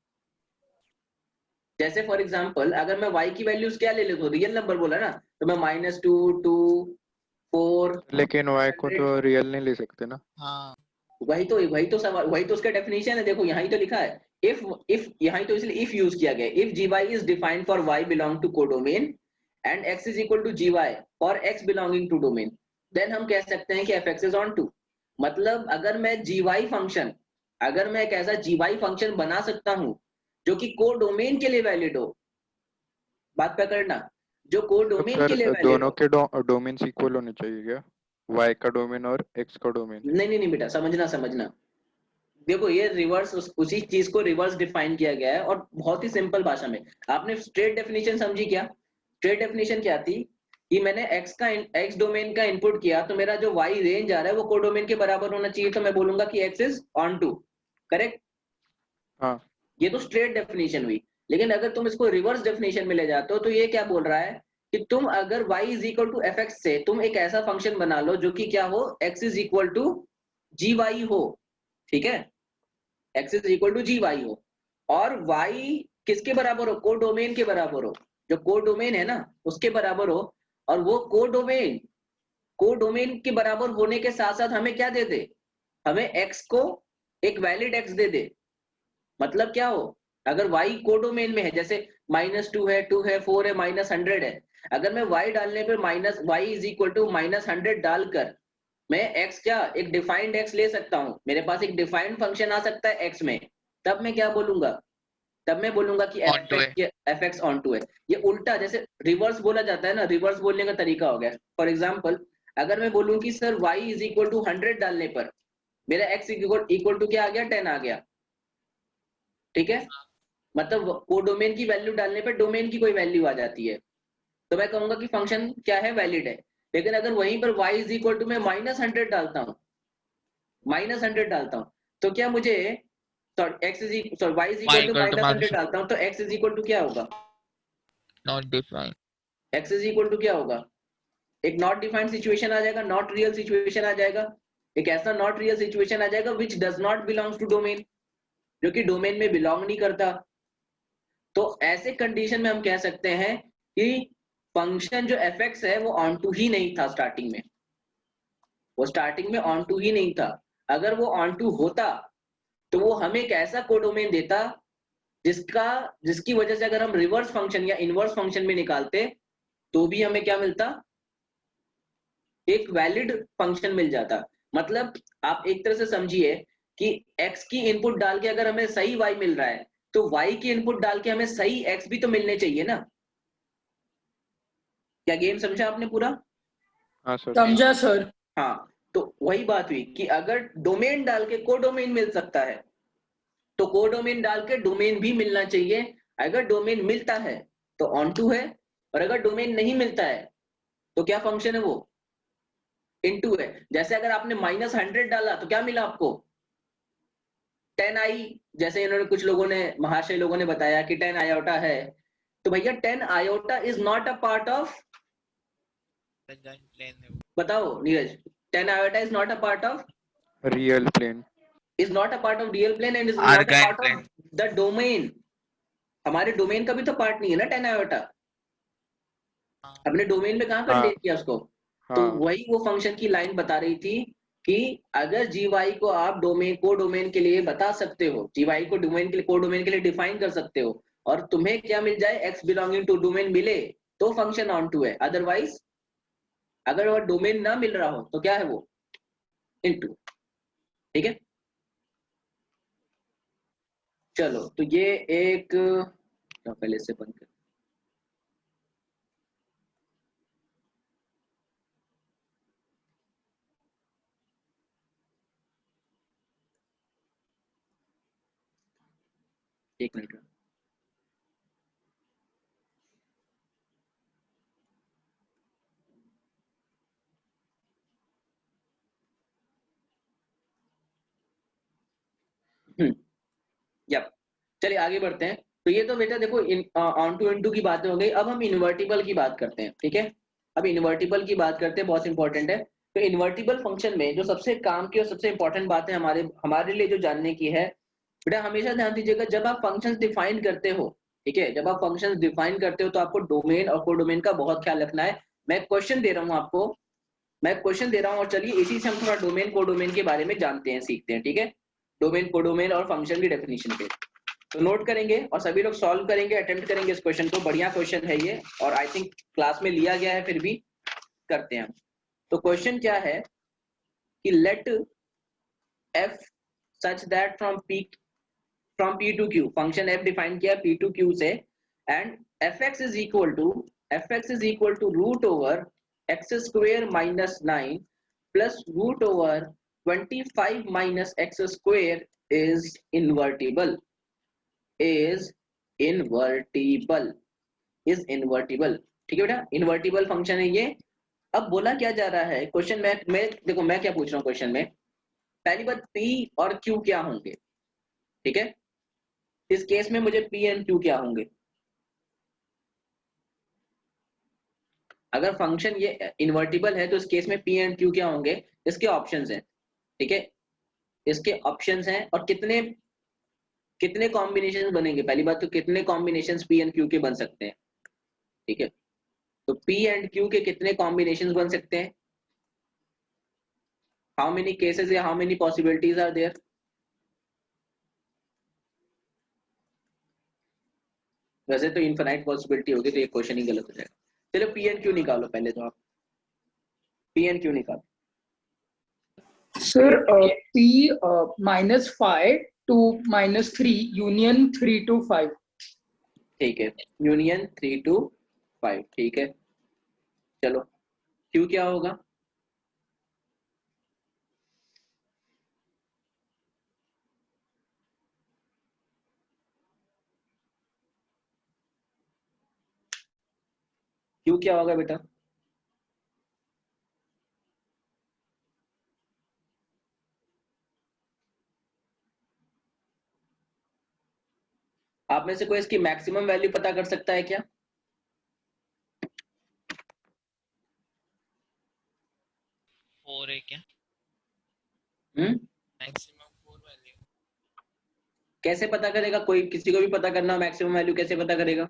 जैसे फॉर एग्जांपल अगर मैं y की वैल्यूज क्या ले लेता हूं, रियल नंबर बोला ना, तो मैं -2 2 4, लेकिन y को तो रियल नहीं ले सकते ना। हाँ, वही तो सवाल, वही तो उसका डेफिनेशन है, देखो यहाँ ही तो लिखा है, if यहाँ ही तो इसलिए if यूज किया गया, if gy is defined for y belong to codomain and x is equal to gy for x belonging to domain, then हम कह सकते हैं कि fx is on to, मतलब अगर मैं gy फंक्शन, अगर मैं एक ऐसा gy फंक्शन बना सकता हूं जो कि कोडोमेन के लिए वैलिड हो, बात पकड़ना, जो कोडोमेन के सर लिए वैलिड दोनों हो, के डोमेन्स इक्वल होने चाहिए क्या, y का डोमेन और x का डोमेन? नहीं बेटा, समझना, देखो ये रिवर्स, उसी चीज को रिवर्स डिफाइन किया गया है, और बहुत ही सिंपल भाषा में। आपने स्ट्रेट डेफिनेशन समझी क्या, स्ट्रेट डेफिनेशन क्या थी कि मैंने x डोमेन का इनपुट किया, तो मेरा जो y रेंज आ रहा है वो कोडोमेन के बराबर होना चाहिए, तो मैं बोलूंगा कि x is onto, correct. हाँ। ये तो स्ट्रेट डेफिनेशन हुई, लेकिन अगर तुम इसको रिवर्स डेफिनेशन में ले जाते हो तो ये क्या बोल रहा है कि तुम अगर y is equal to F X से तुम एक ऐसा फंक्शन बना लो जो कि क्या हो, x is equal to G Y हो, ठीक है, x is equal to G Y हो, और y किसके बराबर हो, कोडोमेन के बराबर हो, जो कोडोमेन है ना उसके बराबर हो, और वो कोडोमेन के बराबर होने के साथ साथ हमें क्या दे दे, हमें x को एक वैलिड x दे दे। मतलब क्या हो, अगर y कोडोमेन में है, जैसे -2 है, 2 है, 4 है, -100 है, अगर मैं y डालने पर y इज इक्वल टू -100 डालकर मैं x क्या, एक डिफाइंड x ले सकता हूं, मेरे पास एक डिफाइंड फंक्शन आ सकता है x में, तब मैं क्या बोलूंगा, तब मैं बोलूंगा कि fx ऑन टू है। ये उल्टा, जैसे रिवर्स बोला जाता है ना, रिवर्स बोलने का तरीका हो गया। फॉर एग्जांपल अगर मैं बोलूं कि sir y is equal to 100 डालने पर मेरा x इक्वल टू क्या आ गया, 10 आ गया, ठीक है, मतलब कोडोमेन की वैल्यू डालने पर डोमेन की कोई वैल्यू आ जाती है, तो मैं कहूंगा कि फंक्शन क्या है, वैलिड है। लेकिन अगर वहीं पर y इज इक्वल टू मैं -100 डालता हूं, तो क्या मुझे y इज इक्वल टू -100 डालता हूं, तो x इज इक्वल टू क्या होगा, not defined, x is equal to क्या होगा, एक नॉट डिफाइंड सिचुएशन आ जाएगा, नॉट रियल सिचुएशन आ जाएगा, एक ऐसा नॉट रियल सिचुएशन आ जाएगा which does not belongs to domain, जो कि डोमेन में बिलोंग नहीं करता। तो ऐसे कंडीशन में हम कह सकते हैं कि फंक्शन जो fx है वो ऑन टू ही नहीं था स्टार्टिंग में, वो स्टार्टिंग में ऑन टू ही नहीं था। अगर वो ऑन टू होता तो वो हमें एक ऐसा कोडोमेन देता जिसकी वजह से अगर हम रिवर्स फंक्शन या इनवर्स फंक्शन में निकालते तो भी हमें क्या मिलता, एक वैलिड फंक्शन मिल जाता। मतलब आप एक तरह से समझिए कि x की इनपुट डाल के अगर हमें सही y मिल रहा है तो y की इनपुट डाल के हमें सही x भी तो मिलने चाहिए ना। क्या गेम समझा आपने पूरा? हाँ सर। समझा सर। हाँ, तो वही बात हुई कि अगर डोमेन डाल के कोडोमेन मिल सकता है तो कोडोमेन डाल के डोमेन भी मिलना चाहिए। अगर डोमेन मिलता है तो ऑन टू है, और अगर डोमेन नहीं मिलता है तो क्या फंक्शन है वो, इनटू है। जैसे अगर आपने -100 डाला तो क्या मिला आपको, 10i। जैसे इन्होंने कुछ लोगों ने, महाशय लोगों ने बताया कि 10 आयोटा है, तो भैया 10 iota is not a part of, बताओ Neeraj, 10 iota is not a part of real plane. is not a part of real plane and is not a Argyle part plane. of the domain। हमारे domain का भी तो part नहीं है ना 10 iota। अपने domain में कहाँ कंटेन किया उसको। तो हाँ वही वो फंक्शन की लाइन बता रही थी कि अगर GY को आप डोमेन को डोमेन के लिए बता सकते हो, GY को डोमेन के लिए को डोमेन के लिए डिफाइन कर सकते हो, और तुम्हें क्या मिल जाए, x बिलोंगिंग टू डोमेन मिले, तो फंक्शन ऑन टू है। अदरवाइज अगर वो डोमेन ना मिल रहा हो तो क्या है वो, इनटू। ठीक है, चलो तो ये एक तो पहले से बंद कर, एक मिनट। यप, चलिए आगे बढ़ते हैं। तो ये तो बेटा देखो ऑन टू इनटू की बातें हो गई। अब हम इन्वर्टिबल की बात करते हैं। ठीक है, अब इन्वर्टिबल की बात करते हैं, बहुत इंपॉर्टेंट है। तो इन्वर्टिबल फंक्शन में जो सबसे काम की और सबसे इंपॉर्टेंट बात है हमारे हमारे लिए जो जानने की है, बेटा हमेशा ध्यान दीजिएगा जब आप फंक्शंस डिफाइन करते हो, ठीक है, जब आप फंक्शंस डिफाइन करते हो तो आपको डोमेन और कोडोमेन का बहुत ख्याल रखना है। मैं क्वेश्चन दे रहा हूँ आपको, मैं क्वेश्चन दे रहा हूँ, और चलिए इसी से हम थोड़ा डोमेन कोडोमेन के बारे में जानते हैं, सीखते हैं। ठीक है, डोमेन कोडोमेन और फंक्शन की डेफिनेशन पे तो नोट करेंगे और सभी लोग सॉल्व करेंगे, अटेम्प्ट करेंगे इस क्वेश्चन को। बढ़िया क्वेश्चन है ये, और आई थिंक क्लास में लिया गया है, फिर भी करते हैं। तो क्वेश्चन क्या है कि let f such that from p to q, function f define किया p to q से, and fx is equal to root over x square minus 9 plus root over 25 minus x square is invertible, is invertible, is invertible. ठीक है बेटा, invertible function है ये। अब बोला क्या जा रहा है क्वेश्चन में, देखो मैं क्या पूछ रहा हूँ क्वेश्चन में। पहली बात p और q क्या होंगे, ठीक है, इस केस में मुझे p एंड q क्या होंगे। अगर फंक्शन ये इन्वर्टिबल है तो इस केस में p एंड q क्या होंगे, इसके ऑप्शंस हैं। ठीक है, इसके ऑप्शंस हैं, और कितने कितने कॉम्बिनेशन बनेंगे। पहली बात तो कितने कॉम्बिनेशन p एंड q के बन सकते हैं। ठीक है, तो p एंड q के कितने कॉम्बिनेशंस बन सकते हैं, हाउ मेनी केसेस या how many possibilities are there. वैसे तो इनफाइनाइट पॉसिबिलिटी होगी, तो ये क्वेश्चन ही गलत हो जाएगा। चलो p एंड q निकालो पहले, तो आप p एंड q निकालो। Sir p -5 to -3 union 3 to 5। ठीक है, यूनियन 3 to 5। ठीक है, चलो q क्या होगा, q क्या होगा बेटा। आप में से कोई इसकी मैक्सिमम वैल्यू पता कर सकता है क्या। 4 है क्या, मैक्सिमम 4 वैल्यू। कैसे पता करेगा, कोई किसी को भी पता करना मैक्सिमम वैल्यू कैसे पता करेगा,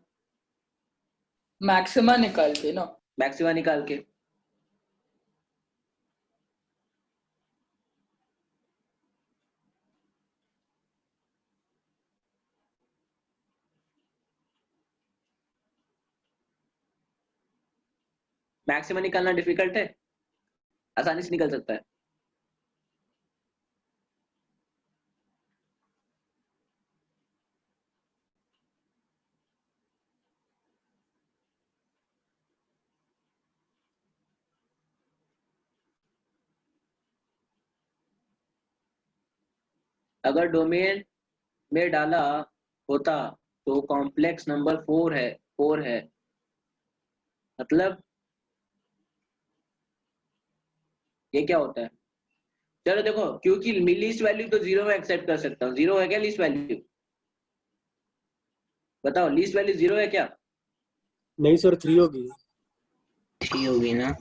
मैक्सिमा निकाल के ना, मैक्सिमा निकाल के। मैक्सिमम निकालना डिफिकल्ट है, आसानी से निकल सकता है। अगर डोमेन में डाला होता तो कॉम्प्लेक्स नंबर 4 है मतलब ये क्या होता है? चलो देखो, क्योंकि लीस्ट वैल्यू तो 0 में एक्सेप्ट कर सकता हूँ। 0 है क्या लीस्ट वैल्यू? बताओ, लीस्ट वैल्यू 0 है क्या? नहीं सर 3 होगी। 3 होगी ना?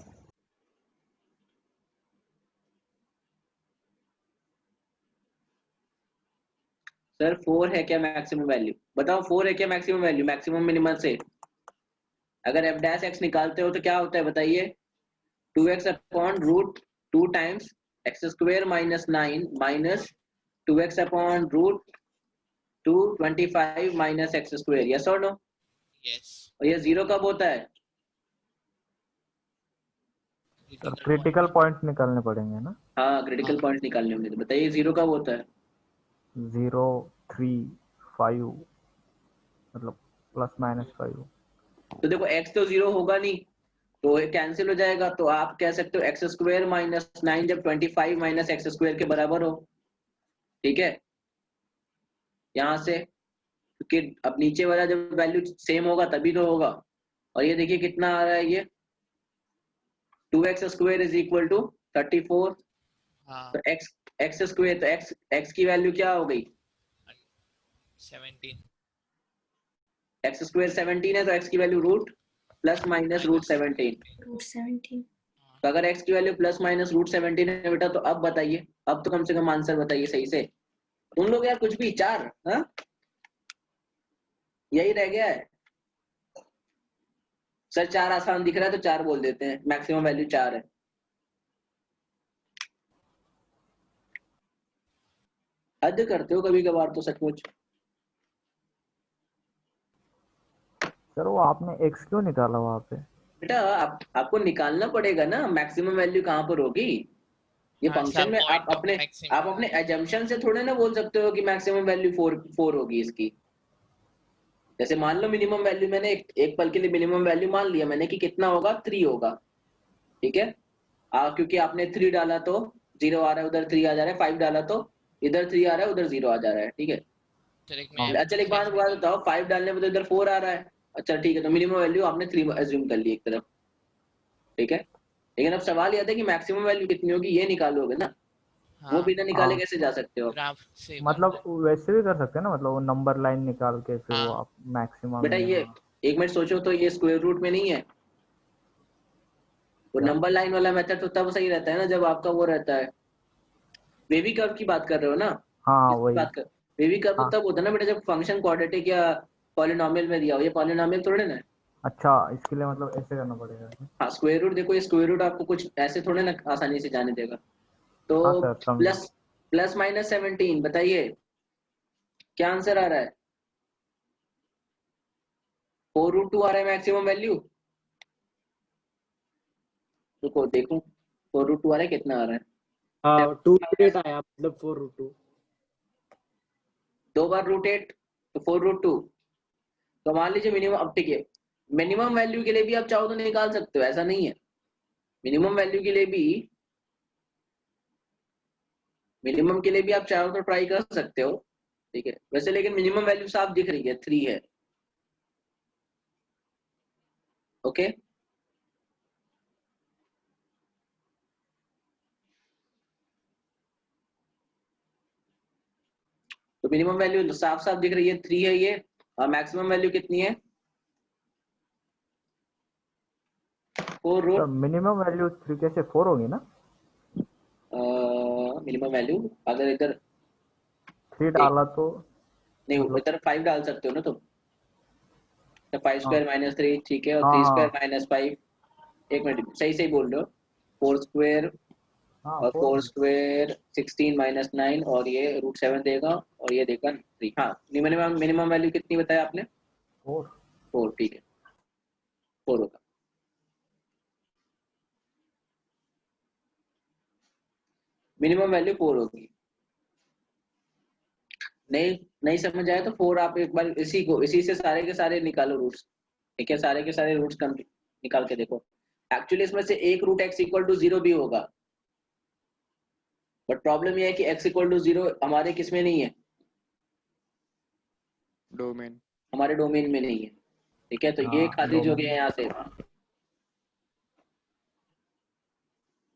सर 4 है क्या मैक्सिमम वैल्यू? बताओ 4 है क्या मैक्सिमम वैल्यू, मैक्सिमम मिनिमम से? अगर एफ डैश एक्स निकालते हो तो क्या होता है बताइए? 2x upon root 2 times X square minus 9 minus 2x upon root 2 25 minus X square. Yes और नो? यस। और ये 0 कब होता है? क्रिटिकल पॉइंट निकालने पड़ेंगे ना? हाँ, क्रिटिकल पॉइंट निकालने होंगे। तो बताइए 0 कब होता है? 0 3 5 मतलब ±5। तो देखो x तो 0 होगा नहीं, तो ये कैंसिल हो जाएगा। तो आप कह सकते हो एक्स स्क्वायर माइनस 9 जब 25 माइनस एक्स स्क्वायर के बराबर हो, ठीक है, यहाँ से, क्योंकि अब नीचे वाला जब वैल्यू सेम होगा तभी तो होगा। और ये देखिए कितना आ रहा है, ये 2x square is equal to 34। हाँ तो एक्स स्क्वायर, तो एक्स की वैल्यू क्या हो गई? 17 एक्स स्क्वायर 17 है, तो एक्स की value root plus minus root 17। Root 17। तो अगर x की वैल्यू प्लस माइनस रूट 17 है बेटा, तो अब बताइए, अब तो कम से कम आंसर बताइए सही से। तुम लोग यार कुछ भी 4, हाँ, यही रह गया है। सर 4 आसान दिख रहा है तो 4 बोल देते हैं, मैक्सिमम वैल्यू 4 है। हद करते हो कभी कभार तो सचमुच। सर वो आपने x क्यों निकाला वहां पे? बेटा आपको निकालना पड़ेगा ना मैक्सिमम वैल्यू कहाँ पर होगी। ये हाँ फंक्शन सर, में पॉइंट ऑफ आप मैक्सिमम। अपने एजम्पशन से थोड़े ना बोल सकते हो कि मैक्सिमम वैल्यू 4 होगी इसकी। जैसे मान लो मिनिमम वैल्यू, मैंने एक पल के लिए मिनिमम वैल्यू मान लिया मैंने कि कितना होगा, 3 होगा, ठीक है। क्योंकि आपने 3 डाला तो 0 आ रहा है, उधर 3 आ जा रहा है, 5 डाला तो इधर 3 आ रहा है, उधर 0 आ जा रहा है, ठीक है। सर एक मैं अच्छा एक बात बताओ, 5 डालने पर तो इधर 4 आ रहा है। अच्छा ठीक है, तो मिनिमम वैल्यू आपने 3 एज्यूम कर ली एक तरफ, ठीक है। लेकिन अब सवाल यह था कि मैक्सिमम वैल्यू कितनी होगी, ये निकालोगे ना। वो बिना निकाले कैसे जा सकते हो? ग्राफ से मतलब वैसे भी कर सकते हैं ना, मतलब वो नंबर लाइन निकाल के फिर वो आप मैक्सिमम बेटा ये एक मिनट सोचो तो, ये स्क्वायर रूट में नहीं है। वो नंबर लाइन वाला मेथड तो तब सही रहता है ना जब आपका वो रहता है, वेवी कर्व की बात कर रहे हो ना? हाँ वही। बात कर, वेवी कर्व तो हाँ। तब होता है ना बेटा जब फंक्शन क्वाड्रेटिक या पॉलिनोमियल में दिया हो। ये पॉलिनोमियल थोड़े ना है। अच्छा इसके लिए मतलब ऐसे करना पड़ेगा। हाँ, स्क्वायर रूट देखो, ये स्क्वायर रूट आपको कुछ ऐसे थोड़े ना आसानी से जाने देगा। तो हाँ सर समझा। प्लस माइनस 17, बताइए क्या आंसर आ रहा है? 4√2 आ रहा है मैक्सिमम वैल्यू। रुको देखूं, 4√2 आ रहा है, कितना आ रहा है? हाँ 2√8 आया, मतलब 4√2। 2 बार √8 तो 4√2। तो मान लीजिए मिनिमम, अब ठीक है, मिनिमम वैल्यू के लिए भी आप चाहो तो निकाल सकते हो, ऐसा नहीं है। मिनिमम वैल्यू के लिए भी, मिनिमम के लिए भी आप चाहो तो ट्राई कर सकते हो, ठीक है वैसे। लेकिन मिनिमम वैल्यू साफ दिख रही है, 3 है, ओके। तो मिनिमम वैल्यू साफ साफ दिख रही है, 3 है ये। और मैक्सिमम वैल्यू कितनी है? 4 मिनिमम वैल्यू 3 कैसे 4 होगी ना? मिनिमम वैल्यू अगर इधर 3 डाला तो नहीं, मतलब इधर 5 डाल सकते हो ना तुम। तो 5 स्क्वायर माइनस 3, ठीक है, और हाँ 3 हाँ स्क्वायर माइनस 5। एक मिनट, सही सही बोल रहे हो। 4 स्क्वायर हाँ और 4 4। स्क्वायर 16 माइनस 9, और ये √7 देगा, और ये देगा 3। हाँ, मिनिमम मिनिमम वैल्यू कितनी बताया आपने? 4। 4, ठीक है, 4 होगा। मिनिमम वैल्यू 4 होगी। नहीं समझ आया तो 4 आप एक बार इसी से सारे के सारे निकालो रूट्स, ठीक है, सारे के सारे रूट्स निकाल के देखो। एक्चुअली इसमें से एक रूट x इक्वल टू 0 भी होगा, बट प्रॉब्लम ये है कि x इक्वल टू 0 हमारे किस में नहीं है, डोमेन, हमारे डोमेन में नहीं है, ठीक है, तो ये खारिज हो गया यहाँ से।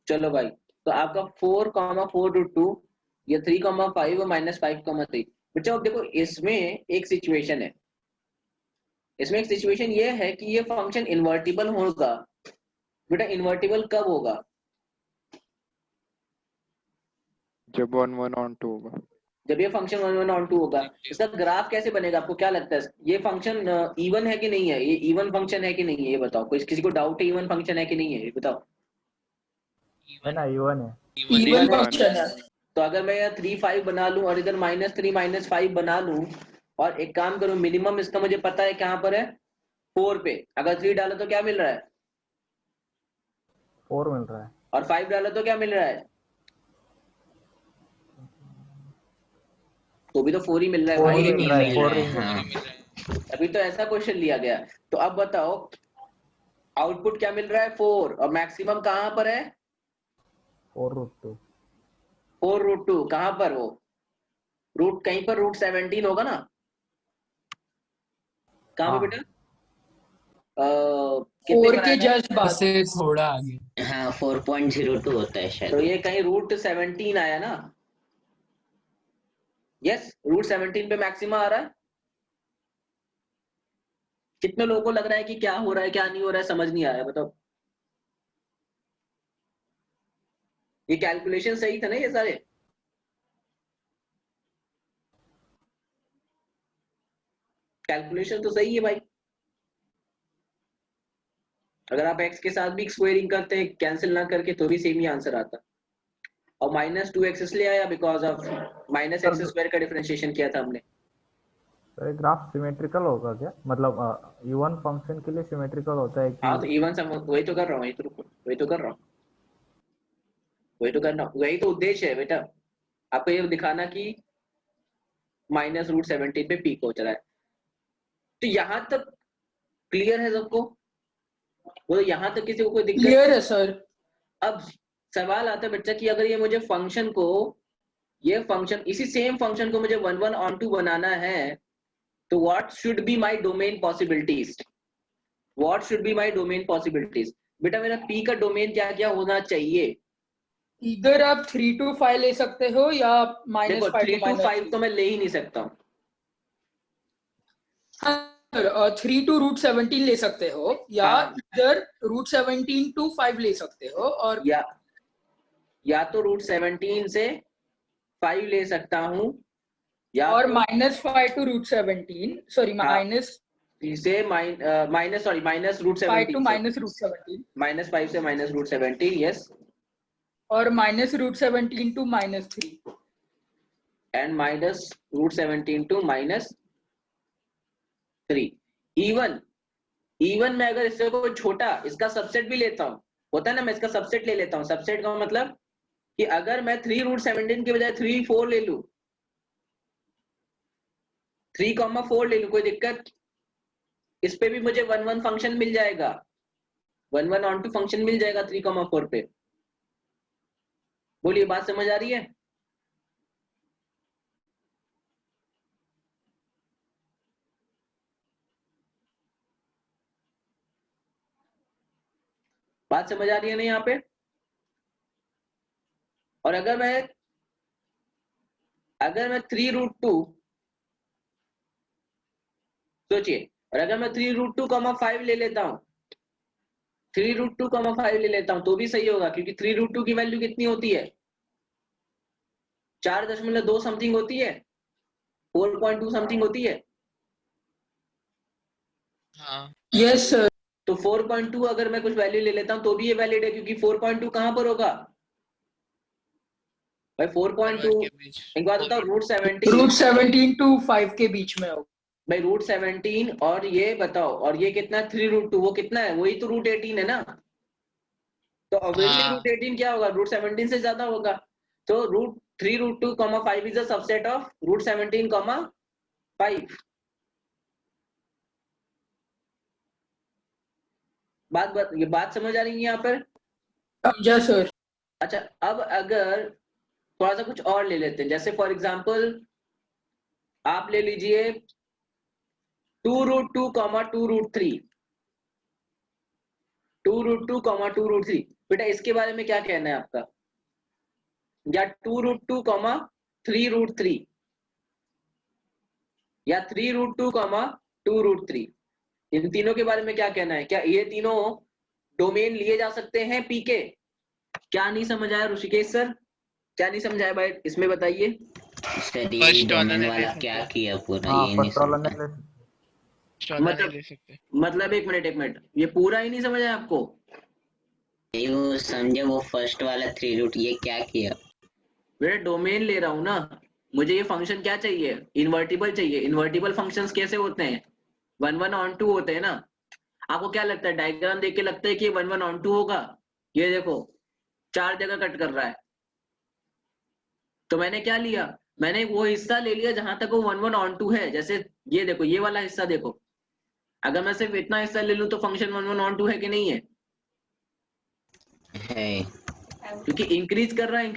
चलो भाई, तो आपका 4,4√2, ये 3,5 और -5,3। बच्चों अब देखो इसमें एक सिचुएशन है, इसमें एक सिचुएशन ये है कि ये फंक्शन इन्वर्टिबल होगा। बेटा इन्वर्टिबल कब होगा? जब 1 1 on 2 होगा, जब ये फंक्शन 1 1 on 2 होगा। इसका ग्राफ कैसे बनेगा, आपको क्या लगता है? ये फंक्शन इवन है कि नहीं है? ये इवन फंक्शन है कि नहीं है, ये बताओ। कोई किसी को डाउट है इवन फंक्शन है कि नहीं है, ये बताओ। है ना, इवन है, इवन फंक्शन है। तो अगर मैं यहाँ 3 5 बना लूं और इधर -3 -5 बना लूं, और एक काम करूं, मिनिमम इसका मुझे पता है कहाँ पर है, 4 पे। अगर 3 डालो तो क्या मिल रहा है? 4 मिल रहा है। और 5 डालो तो क्या मिल रहा है? तो भी तो 4 ही मिल रहा है 4 भाई। ही मिल रहा है, 4 ही हाँ। मिल रहा है। अभी तो ऐसा क्वेश्चन लिया गया। तो अब बताओ आउटपुट क्या मिल रहा है? 4, और मैक्सिमम कहाँ पर है? 4√2। 4√2 कहाँ पर? वो रूट कहीं पर √17 होगा ना, कहाँ पे हाँ। बेटा? 4 के जस्ट बाद। से थोड़ा आगे। हाँ 4.02 होता है तो शायद। ये कहीं √17 आया ना? यस, √17 पे मैक्सिमा आ रहा है। कितने लोगों को लग रहा है कि क्या हो रहा है क्या नहीं हो रहा है, समझ नहीं आया, बताओ। ये कैलकुलेशन सही था ना ये सारे? कैलकुलेशन तो सही है भाई। अगर आप x के साथ भी स्क्वेयरिंग करते हैं कैंसिल ना करके तो भी सेम ही आंसर आता। और -2x इसलिए आया बिकॉज ऑफ -x² का डिफरेंशिएशन किया था हमने। तो ये ग्राफ सिमेट्रिकल होगा क्या? मतलब इवन फंक्शन के लिए सिमेट्रिकल होता है कि? हाँ तो इवन सम, वही तो कर रहा हूँ, वही तो कर रहा हूँ, वही तो करना, वही तो उद्देश्य है बेटा, आपको ये दिखाना कि -√17 पे पीक हो चला है। तो यहां तक क्लियर है सबको? बोलो यहाँ तक किसी को कोई दिक्कत? क्लियर है सर। अब सवाल आता है बच्चा कि अगर ये मुझे फंक्शन को, ये फंक्शन, इसी सेम फंक्शन को मुझे 1 1 on 2 बनाना है, तो what should be my domain possibilities? What should be my domain possibilities? बेटा मेरा पी का डोमेन क्या क्या होना चाहिए? इधर आप 3 to 5 ले सकते हो या देखो -5 3 to 5 तो मैं ले ही नहीं सकता हूँ। हाँ 3 to √17 ले सकते हो, या हाँ। इधर √17 to 5 ले सकते हो, और या तो √17 से 5 ले सकता हूँ, या और तो -5 to √17, सॉरी हाँ, -5 से -√17 to -√17, -5 से -√17, यस, और -√17 to -3, एंड -√17 to -3। इवन में अगर इससे कोई छोटा, इसका सबसेट भी लेता हूँ, होता है ना, मैं इसका सबसेट ले लेता हूँ। सबसेट का मतलब कि अगर मैं 3√17 के बजाय 3 4 ले लूं, 3,4 ले लूं, कोई दिक्कत? इस पे भी मुझे 1 1 फंक्शन मिल जाएगा, 1 1 on 2 फंक्शन मिल जाएगा 3,4 पे। बोलिए बात समझ आ रही है? बात समझ आ रही है ना यहाँ पे? और अगर मैं 3√2, सोचिए, और अगर मैं 3√2,5 ले लेता हूं, 3√2,5 ले लेता हूं तो भी सही होगा, क्योंकि 3√2 की वैल्यू कितनी होती है? 4.2 समथिंग होती है, 4.2 समथिंग होती है। हाँ यस सर। तो 4.2 अगर मैं कुछ वैल्यू ले लेता हूं तो भी ये वैलिड है, क्योंकि 4.2 कहां पर होगा भाई? 4.2 एक बात बताओ, √17 to 5 के बीच में होगा भाई, √17, और ये बताओ, और ये कितना है? 3√2, वो कितना है? वही तो √18 है ना। तो ऑब्वियसली हाँ। √18 क्या होगा? √17 से ज्यादा होगा। तो √3 √2 5 is a subset of √17 5. ये बात समझ आ रही है यहाँ पर? Yes sir. अच्छा, अब अगर थोड़ा सा कुछ और ले लेते हैं, जैसे फॉर एग्जांपल आप ले लीजिए 2 √2 2 √3, 2 √2 2 √3। बेटा इसके बारे में क्या कहना है आपका? या 2 √2 3 √3, या 3 √2 2 √3, इन तीनों के बारे में क्या कहना है? क्या ये तीनों डोमेन लिए जा सकते हैं पी के? क्या नहीं समझ आया ऋषिकेश सर? क्या नहीं समझाया भाई, इसमें बताइए। सर ये फर्स्ट वाला डोमेन नहीं वाला ले क्या सकते, किया पूरा हाँ ये नहीं फर्स्ट वाला समझा। नहीं ले सकते। फर्स्ट वाला नहीं मतलब ले सकते। मतलब एक मिनट, ये पूरा ही नहीं समझ आया आपको? ये वो समझे, वो फर्स्ट वाला 3 रूट ये क्या किया। बेटा डोमेन ले रहा हूं ना, मुझे ये फंक्शन क्या चाहिए? इन्वर्टिबल चाहिए। इन्वर्टिबल फंक्शंस कैसे होते हैं? 1 1 on 2 होते हैं ना। आपको क्या लगता है, डायग्राम देख के लगता है कि 1 1 on 2 होगा? ये देखो 4 जगह कट कर रहा है, तो मैंने क्या लिया? मैंने वो हिस्सा ले लिया जहां तक वो 1 1 on 2 है। जैसे ये देखो, ये वाला हिस्सा देखो, अगर मैं सिर्फ इतना हिस्सा ले लूं तो फंक्शन 1 1 on 2 है कि नहीं है? है क्योंकि इंक्रीज कर रहा है,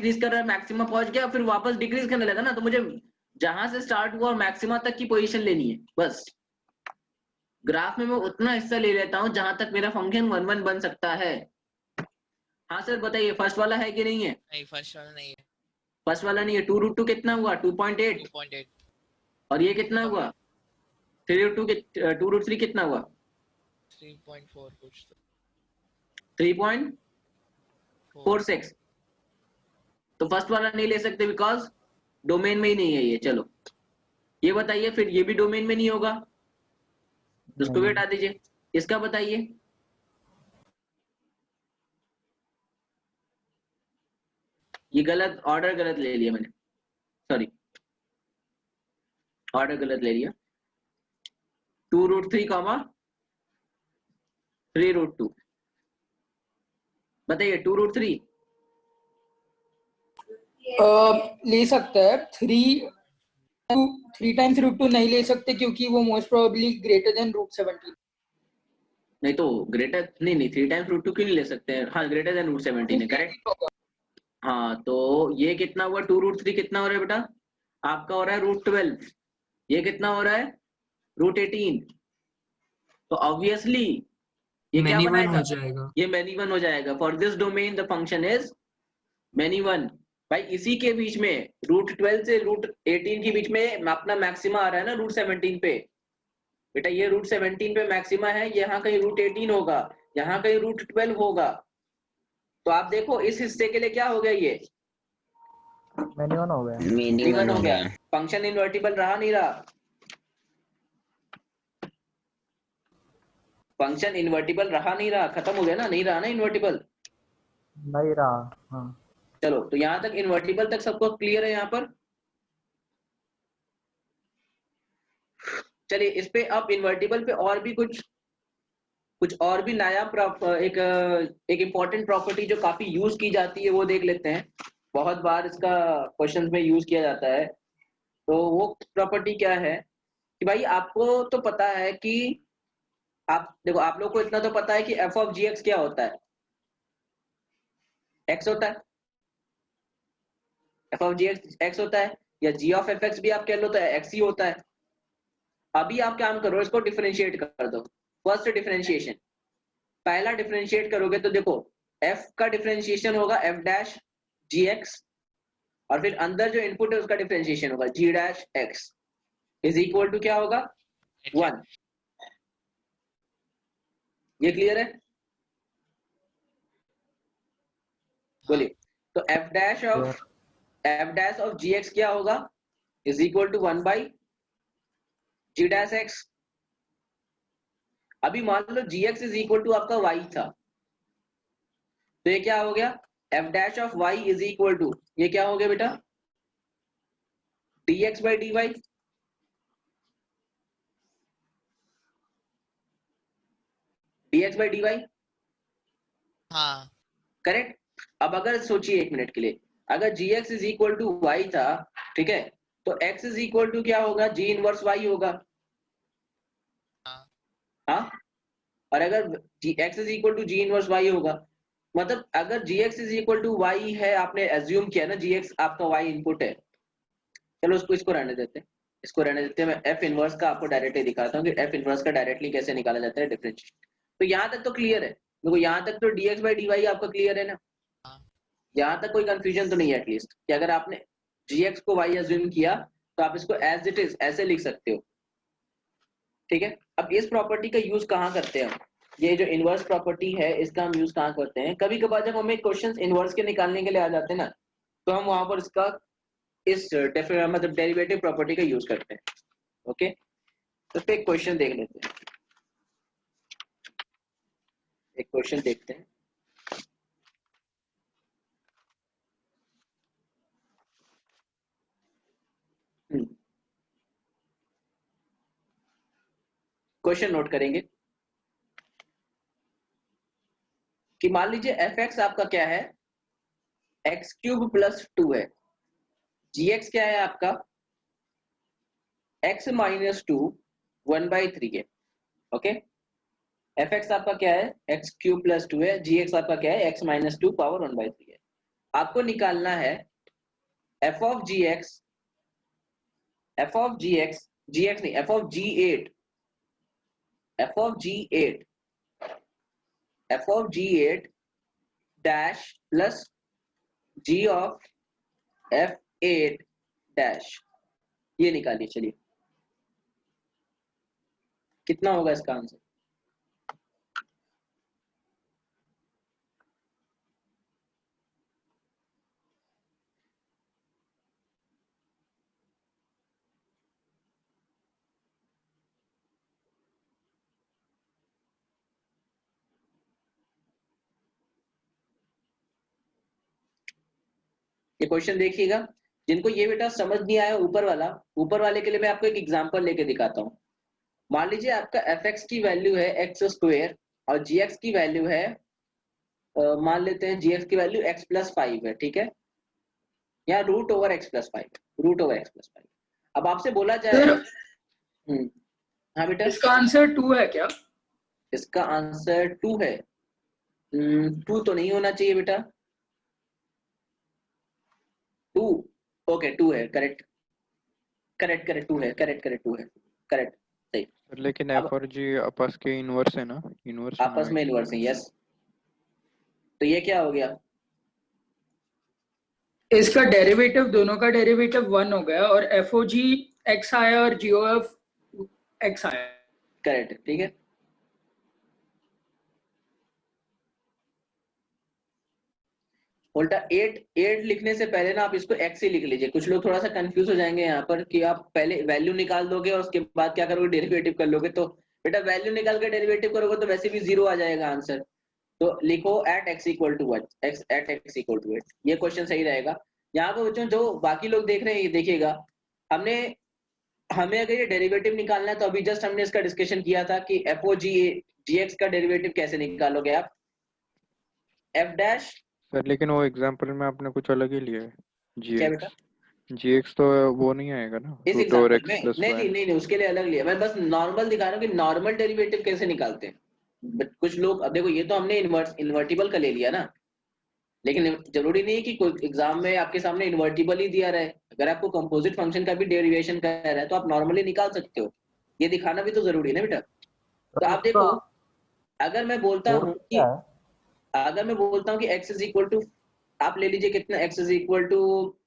मैक्सिमम पहुंच गया, फिर वापस डिक्रीज करने लगा ना, तो मुझे जहां से स्टार्ट हुआ और मैक्सिमा तक की पोजीशन लेनी है बस। ग्राफ में मैं उतना हिस्सा ले लेता हूं जहां तक मेरा फंक्शन 1 1 बन सकता है। हाँ सर बताइए, फर्स्ट वाला है कि नहीं है? नहीं, फर्स्ट वाला नहीं है। फर्स्ट वाला नहीं है। 2 √2 कितना हुआ? 2.8। 2.8। और ये कितना हुआ? 3 √2 2 √3 कितना हुआ? 3.4 कुछ तो। 3.46। तो फर्स्ट वाला नहीं ले सकते बिकॉज डोमेन में ही नहीं है ये। चलो ये बताइए, फिर ये भी डोमेन में नहीं होगा, उसको भी हटा दीजिए। इसका बताइए। ये गलत ऑर्डर, गलत ले लिया मैंने, सॉरी ऑर्डर गलत ले लिया। 2 √3 3 √2, बताइए 2 √3 ले सकता है। 3 टाइम्स √2 नहीं ले सकते क्योंकि वो मोस्ट प्रोबेबली ग्रेटर देन √17। नहीं तो ग्रेटर नहीं 3 टाइम्स √2 क्यों नहीं ले सकते हैं? हाँ ग्रेटर देन √17 है, करेक्ट। हाँ तो ये कितना हुआ? 2 √3 कितना हो रहा है बेटा? आपका हो रहा है √12। ये कितना हो रहा है? √18। तो ऑब्वियसली ये क्या many one बनाएगा? हो जाएगा। ये many one हो जाएगा। For this domain the function is many one। भाई इसी के बीच में √12 से √18 के बीच में अपना मैक्सिमा आ रहा है ना √17 पे। बेटा ये √17 पे मैक्सिमा है, यहाँ कहीं √18 होगा, यहाँ कहीं √12 होगा। तो आप देखो इस हिस्से के लिए क्या हो गया? ये मैनी वन हो गया। मिनी वन हो गया। फंक्शन इन्वर्टिबल रहा नहीं रहा? फंक्शन इन्वर्टिबल रहा नहीं रहा? खत्म हो गया ना? नहीं रहा ना इन्वर्टिबल? नहीं रहा। हाँ चलो तो यहां तक इन्वर्टिबल तक सबको क्लियर है यहाँ पर? चलिए इस पे अब इन्वर्टिबल पे और भी कुछ और भी नया एक इम्पॉर्टेंट प्रॉपर्टी जो काफी यूज की जाती है वो देख लेते हैं। बहुत बार इसका क्वेश्चंस में यूज किया जाता है। तो वो प्रॉपर्टी क्या है कि भाई आपको तो पता है कि आप देखो, आप लोग को इतना तो पता है कि f of gx क्या होता है? x होता है। f of gx x होता है, या g of fx भी आप कह लो तो x ही होता है। अभी आप काम करो, इसको डिफरेंशिएट कर दो। फर्स्ट डिफरेंशिएशन, पहला डिफरेंशिएट करोगे तो देखो f का डिफरेंशिएशन होगा f डैश gx, और फिर अंदर जो इनपुट है उसका डिफरेंशिएशन होगा g dash x is equal to क्या होगा? 1। ये क्लियर है? बोलिए। तो f डैश ऑफ gx क्या होगा? Is equal to 1 by g dash x। अभी मान लो gx इज इक्वल टू आपका y था, तो ये क्या हो गया? f dash of y is equal to, ये क्या हो गया बेटा? dx by dy। dx by dy, हाँ करेक्ट। अब अगर सोचिए एक मिनट के लिए, अगर gx is equal to y था, ठीक है, तो x इज इक्वल टू क्या होगा, g इनवर्स y होगा। हाँ, और अगर x is equal to g inverse y होगा, मतलब अगर gx is equal to y है, आपने एज्यूम किया ना gx आपका y इनपुट है, चलो इसको रहने देते हैं, इसको रहने देते हैं। मैं f इनवर्स का आपको डायरेक्टली दिखाता हूँ कि f इनवर्स का डायरेक्टली कैसे निकाला जाता है डिफरेंशिएट। तो यहाँ तक तो क्लियर है, देखो यहाँ तक तो dx by dy आपका क्लियर है ना, यहाँ तक कोई कंफ्यूजन तो नहीं है एटलीस्ट, कि अगर आपने gx को y अज्यूम किया तो आप इसको एज इट इज ऐसे लिख सकते हो, ठीक है। अब इस प्रॉपर्टी का यूज कहाँ करते हैं हम, ये जो इनवर्स प्रॉपर्टी है इसका हम यूज कहाँ करते हैं, कभी कभार जब हमें क्वेश्चंस इनवर्स के निकालने के लिए आ जाते हैं ना, तो हम वहां पर इसका इस मतलब डेरिवेटिव प्रॉपर्टी का यूज करते हैं। ओके, तो एक क्वेश्चन देख लेते हैं, एक क्वेश्चन देखते हैं। क्वेश्चन नोट करेंगे कि मान लीजिए एफ एक्स आपका क्या है, एक्स क्यूब प्लस 2 है, जी एक्स क्या है आपका एक्स माइनस 2 1/3 है। ओके, एफ एक्स आपका क्या है, एक्स क्यूब प्लस 2 है, जी एक्स आपका क्या है, एक्स माइनस 2 पावर 1/3 है। आपको निकालना है f of g x, f of g x, g x नहीं, f of g 8, f of g 8, f of g 8 dash plus g of f 8 dash, ये निकालिए। चलिए कितना होगा इसका आंसर, ये क्वेश्चन देखिएगा। जिनको ये बेटा समझ नहीं आया ऊपर वाले के लिए मैं आपको एक एग्जांपल लेके दिखाता हूँ। मान लीजिए आपका एफ एक्स की वैल्यू है एक्स स्क्वायर और जी एक्स की वैल्यू है मान लेते हैं जी एक्स की वैल्यू एक्स प्लस 5 है, ठीक है, या root over X plus 5, root over X plus 5। अब आपसे बोला जाए हाँ बेटा, इसका आंसर 2 है क्या? इसका आंसर 2 है, 2 तो नहीं होना चाहिए बेटा, 2 ओके 2 है, करेक्ट करेक्ट करेक्ट 2 है, करेक्ट करेक्ट 2 है, करेक्ट सही। लेकिन एफ और जी आपस के इनवर्स है ना, इनवर्स आपस में इनवर्स है, यस। तो ये क्या हो गया, इसका डेरिवेटिव, दोनों का डेरिवेटिव 1 हो गया और एफ ओ जी एक्स आया और जी ओ एफ एक्स आया, करेक्ट, ठीक है। उल्टा 8 लिखने से पहले ना आप इसको x ही लिख लीजिए। कुछ लोग थोड़ा सा कंफ्यूज हो जाएंगे यहाँ पर कि आप पहले वैल्यू निकाल दोगे और उसके बाद क्या करोगे, डेरिवेटिव कर लोगे। तो बेटा वैल्यू निकाल के डेरिवेटिव करोगे तो वैसे भी 0 आ जाएगा आंसर। तो लिखो at X equal to what, X at X equal to 8, ये क्वेश्चन सही रहेगा। यहाँ पर बच्चों जो बाकी लोग देख रहे हैं ये देखिएगा, हमें अगर ये डेरिवेटिव निकालना है तो अभी जस्ट हमने इसका डिस्कशन किया था कि एफ ओ जी एक्स का डेरिवेटिव कैसे निकालोगे आप, एफ डैश। सर लेकिन वो एग्जांपल में आपने कुछ अलग ही लिया है, क्या बेटा, gx तो वो नहीं आएगा ना, इस रूट ओवर एग्जांपल एक्स में प्लस नहीं, उसके लिए अलग लिया। मैं बस नॉर्मल दिखा रहा हूँ कि नॉर्मल डेरिवेटिव कैसे निकालते हैं। कुछ लोग, अब देखो ये तो हमने इन्वर्टिबल का ले लिया ना, लेकिन जरूरी नहीं है कि कोई एग्जाम में आपके सामने इन्वर्टिबल ही दिया रहे। अगर आपको कंपोजिट फंक्शन का भी डेरिवेशन कर रहा है तो आप नॉर्मली निकाल सकते हो, ये दिखाना भी तो जरूरी है ना बेटा। तो आप देखो, अगर मैं बोलता हूँ कि x इज इक्वल टू, आप ले लीजिए कितना, x इज इक्वल टू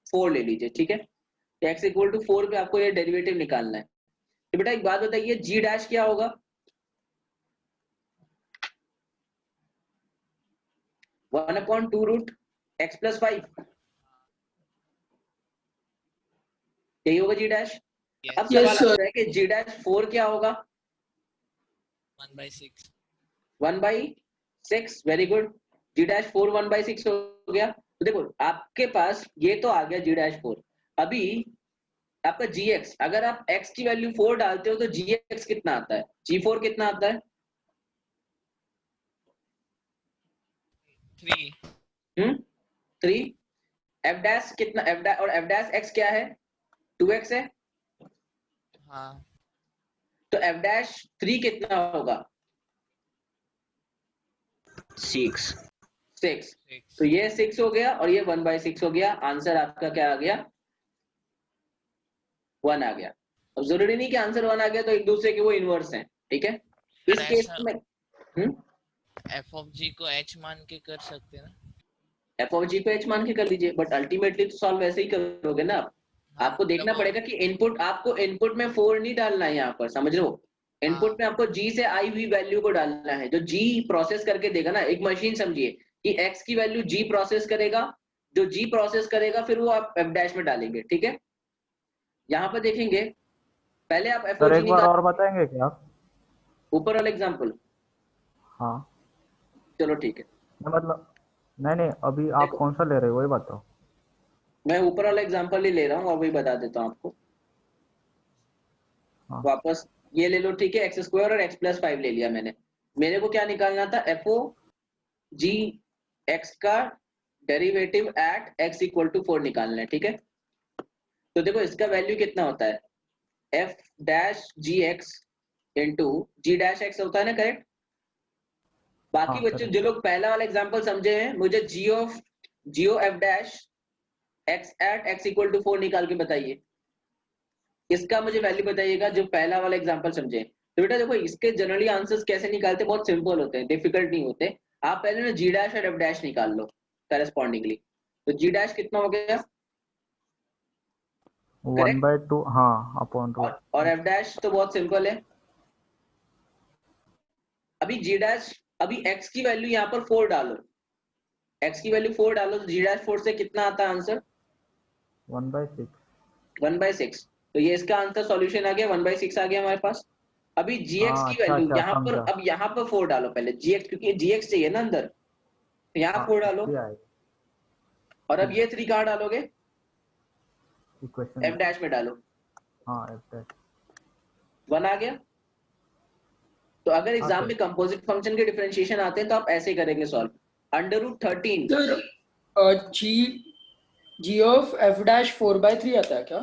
4 ले लीजिए, ठीक है, x इक्वल टू 4 पे आपको ये डेरिवेटिव निकालना है। तो बेटा एक बात बताइए, g डैश क्या होगा, 1/2 रूट x प्लस 5, यही होगा g डैश। अब सवाल आता है कि g डैश 4 क्या होगा, 1/6, 1/6, वेरी गुड। g डैश 4 1/6 हो गया। तो देखो आपके पास ये तो आ गया g डैश 4। अभी आपका gx, अगर आप x की वैल्यू 4 डालते हो तो gx कितना आता है, g4 कितना आता है, 3, 3। एफ डैश कितना, एफ डैश और एफ डैश एक्स क्या है, 2x है, हाँ तो एफ डैश 3 कितना होगा, 6। 6। तो ये 6 हो गया और ये 1/6 हो गया। आंसर आपका क्या आ गया, 1 आ गया। अब जरूरी नहीं कि आंसर 1 आ गया तो एक दूसरे के वो इनवर्स हैं, ठीक है। इस सर, केस ऐसा- में एफ ऑफ जी को एच मान के कर सकते हैं ना? एफ ऑफ जी को एच मान के कर लीजिए, बट अल्टीमेटली तो सॉल्व वैसे ही करोगे ना आप। हाँ, आपको देखना मतलब पड़ेगा कि इनपुट, आपको इनपुट में 4 नहीं डालना है यहाँ पर, समझ रहे हो। इनपुट में आपको जी से आई हुई वैल्यू को डालना है, जो जी प्रोसेस करके देगा ना। एक मशीन समझिए कि एक्स की वैल्यू जी प्रोसेस करेगा, जो जी प्रोसेस करेगा फिर वो आप एफ डैश में डालेंगे, ठीक है। यहाँ पर देखेंगे, पहले आप एफ सर ओ जी एक बार निकाल, और बताएंगे क्या आप? ऊपर वाला एग्जाम्पल, हाँ चलो ठीक है। नहीं मतलब नहीं अभी आप देखो, कौन सा ले रहे हो वही बताओ। मैं ऊपर वाला एग्जाम्पल ही ले रहा हूँ और वही बता देता हूँ आपको। हाँ वापस ये ले लो, ठीक है। x² और x+5 ले लिया मैंने। मेरे को क्या निकालना था, एफ ओ जी एक्स का डेरिवेटिव एट x = 4 निकालना है, ठीक है। तो देखो इसका वैल्यू कितना होता है, f डैश जी एक्स इंटू जी डैश एक्स होता है ना, करेक्ट। बाकी हाँ बच्चों करेक्ट। जो लोग पहला वाला एग्जांपल समझे हैं, मुझे g of F dash x at x = 4 निकाल के बताइए। इसका मुझे वैल्यू बताइएगा जो पहला वाला एग्जांपल समझे। तो बेटा देखो इसके जनरली आंसर्स कैसे निकालते, बहुत सिंपल होते हैं, डिफिकल्ट नहीं होते। आप पहले ना जी डैश और एफ डैश निकाल लो करेस्पॉन्डिंगली। तो जी डैश कितना हो गया, 1/2 हाँ अपॉन रूट। और एफ डैश तो बहुत सिंपल है। अभी जी डैश, अभी x की वैल्यू यहाँ पर 4 डालो, x की वैल्यू 4 डालो तो जी डैश 4 से कितना आता है आंसर, 1/6। 1/6। तो ये इसका आंसर सॉल्यूशन आ गया, 1/6 आ गया हमारे पास। अभी gx हाँ की वैल्यू अच्छा यहाँ पर, समझा। अब यहाँ पर 4 डालो पहले gx, क्योंकि gx चाहिए ना अंदर, तो यहाँ हाँ 4 डालो। इसलिए आएगा और अब ये 3 कहाँ डालोगे, इक्वेशन एफ डैश में डालो, हाँ एफ डैश 1 आ गया। तो अगर हाँ एग्जाम सर। में कंपोजिट फंक्शन के डिफरेंशिएशन आते हैं तो आप ऐसे करेंगे solve. √13 sir ji of F dash 4/3 आता है क्या?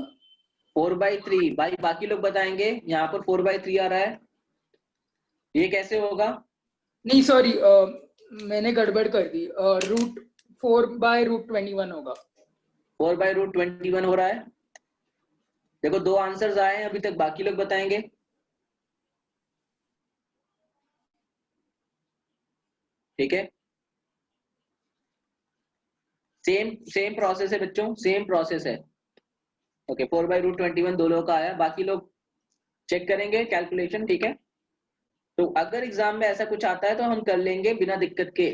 4/3 भाई, बाकी लोग बताएंगे, यहाँ पर 4/3 आ रहा है, ये कैसे होगा। नहीं सॉरी, मैंने गड़बड़ कर दी। √4/√21 होगा। 4/√21 हो रहा है। देखो 2 आंसर्स आए हैं अभी तक, बाकी लोग बताएंगे। ठीक है, सेम प्रोसेस है बच्चों, सेम प्रोसेस है। ओके 4/√21 दो लोगों का आया, बाकी लोग चेक करेंगे कैलकुलेशन, ठीक है। तो अगर एग्जाम में ऐसा कुछ आता है तो हम कर लेंगे बिना दिक्कत के।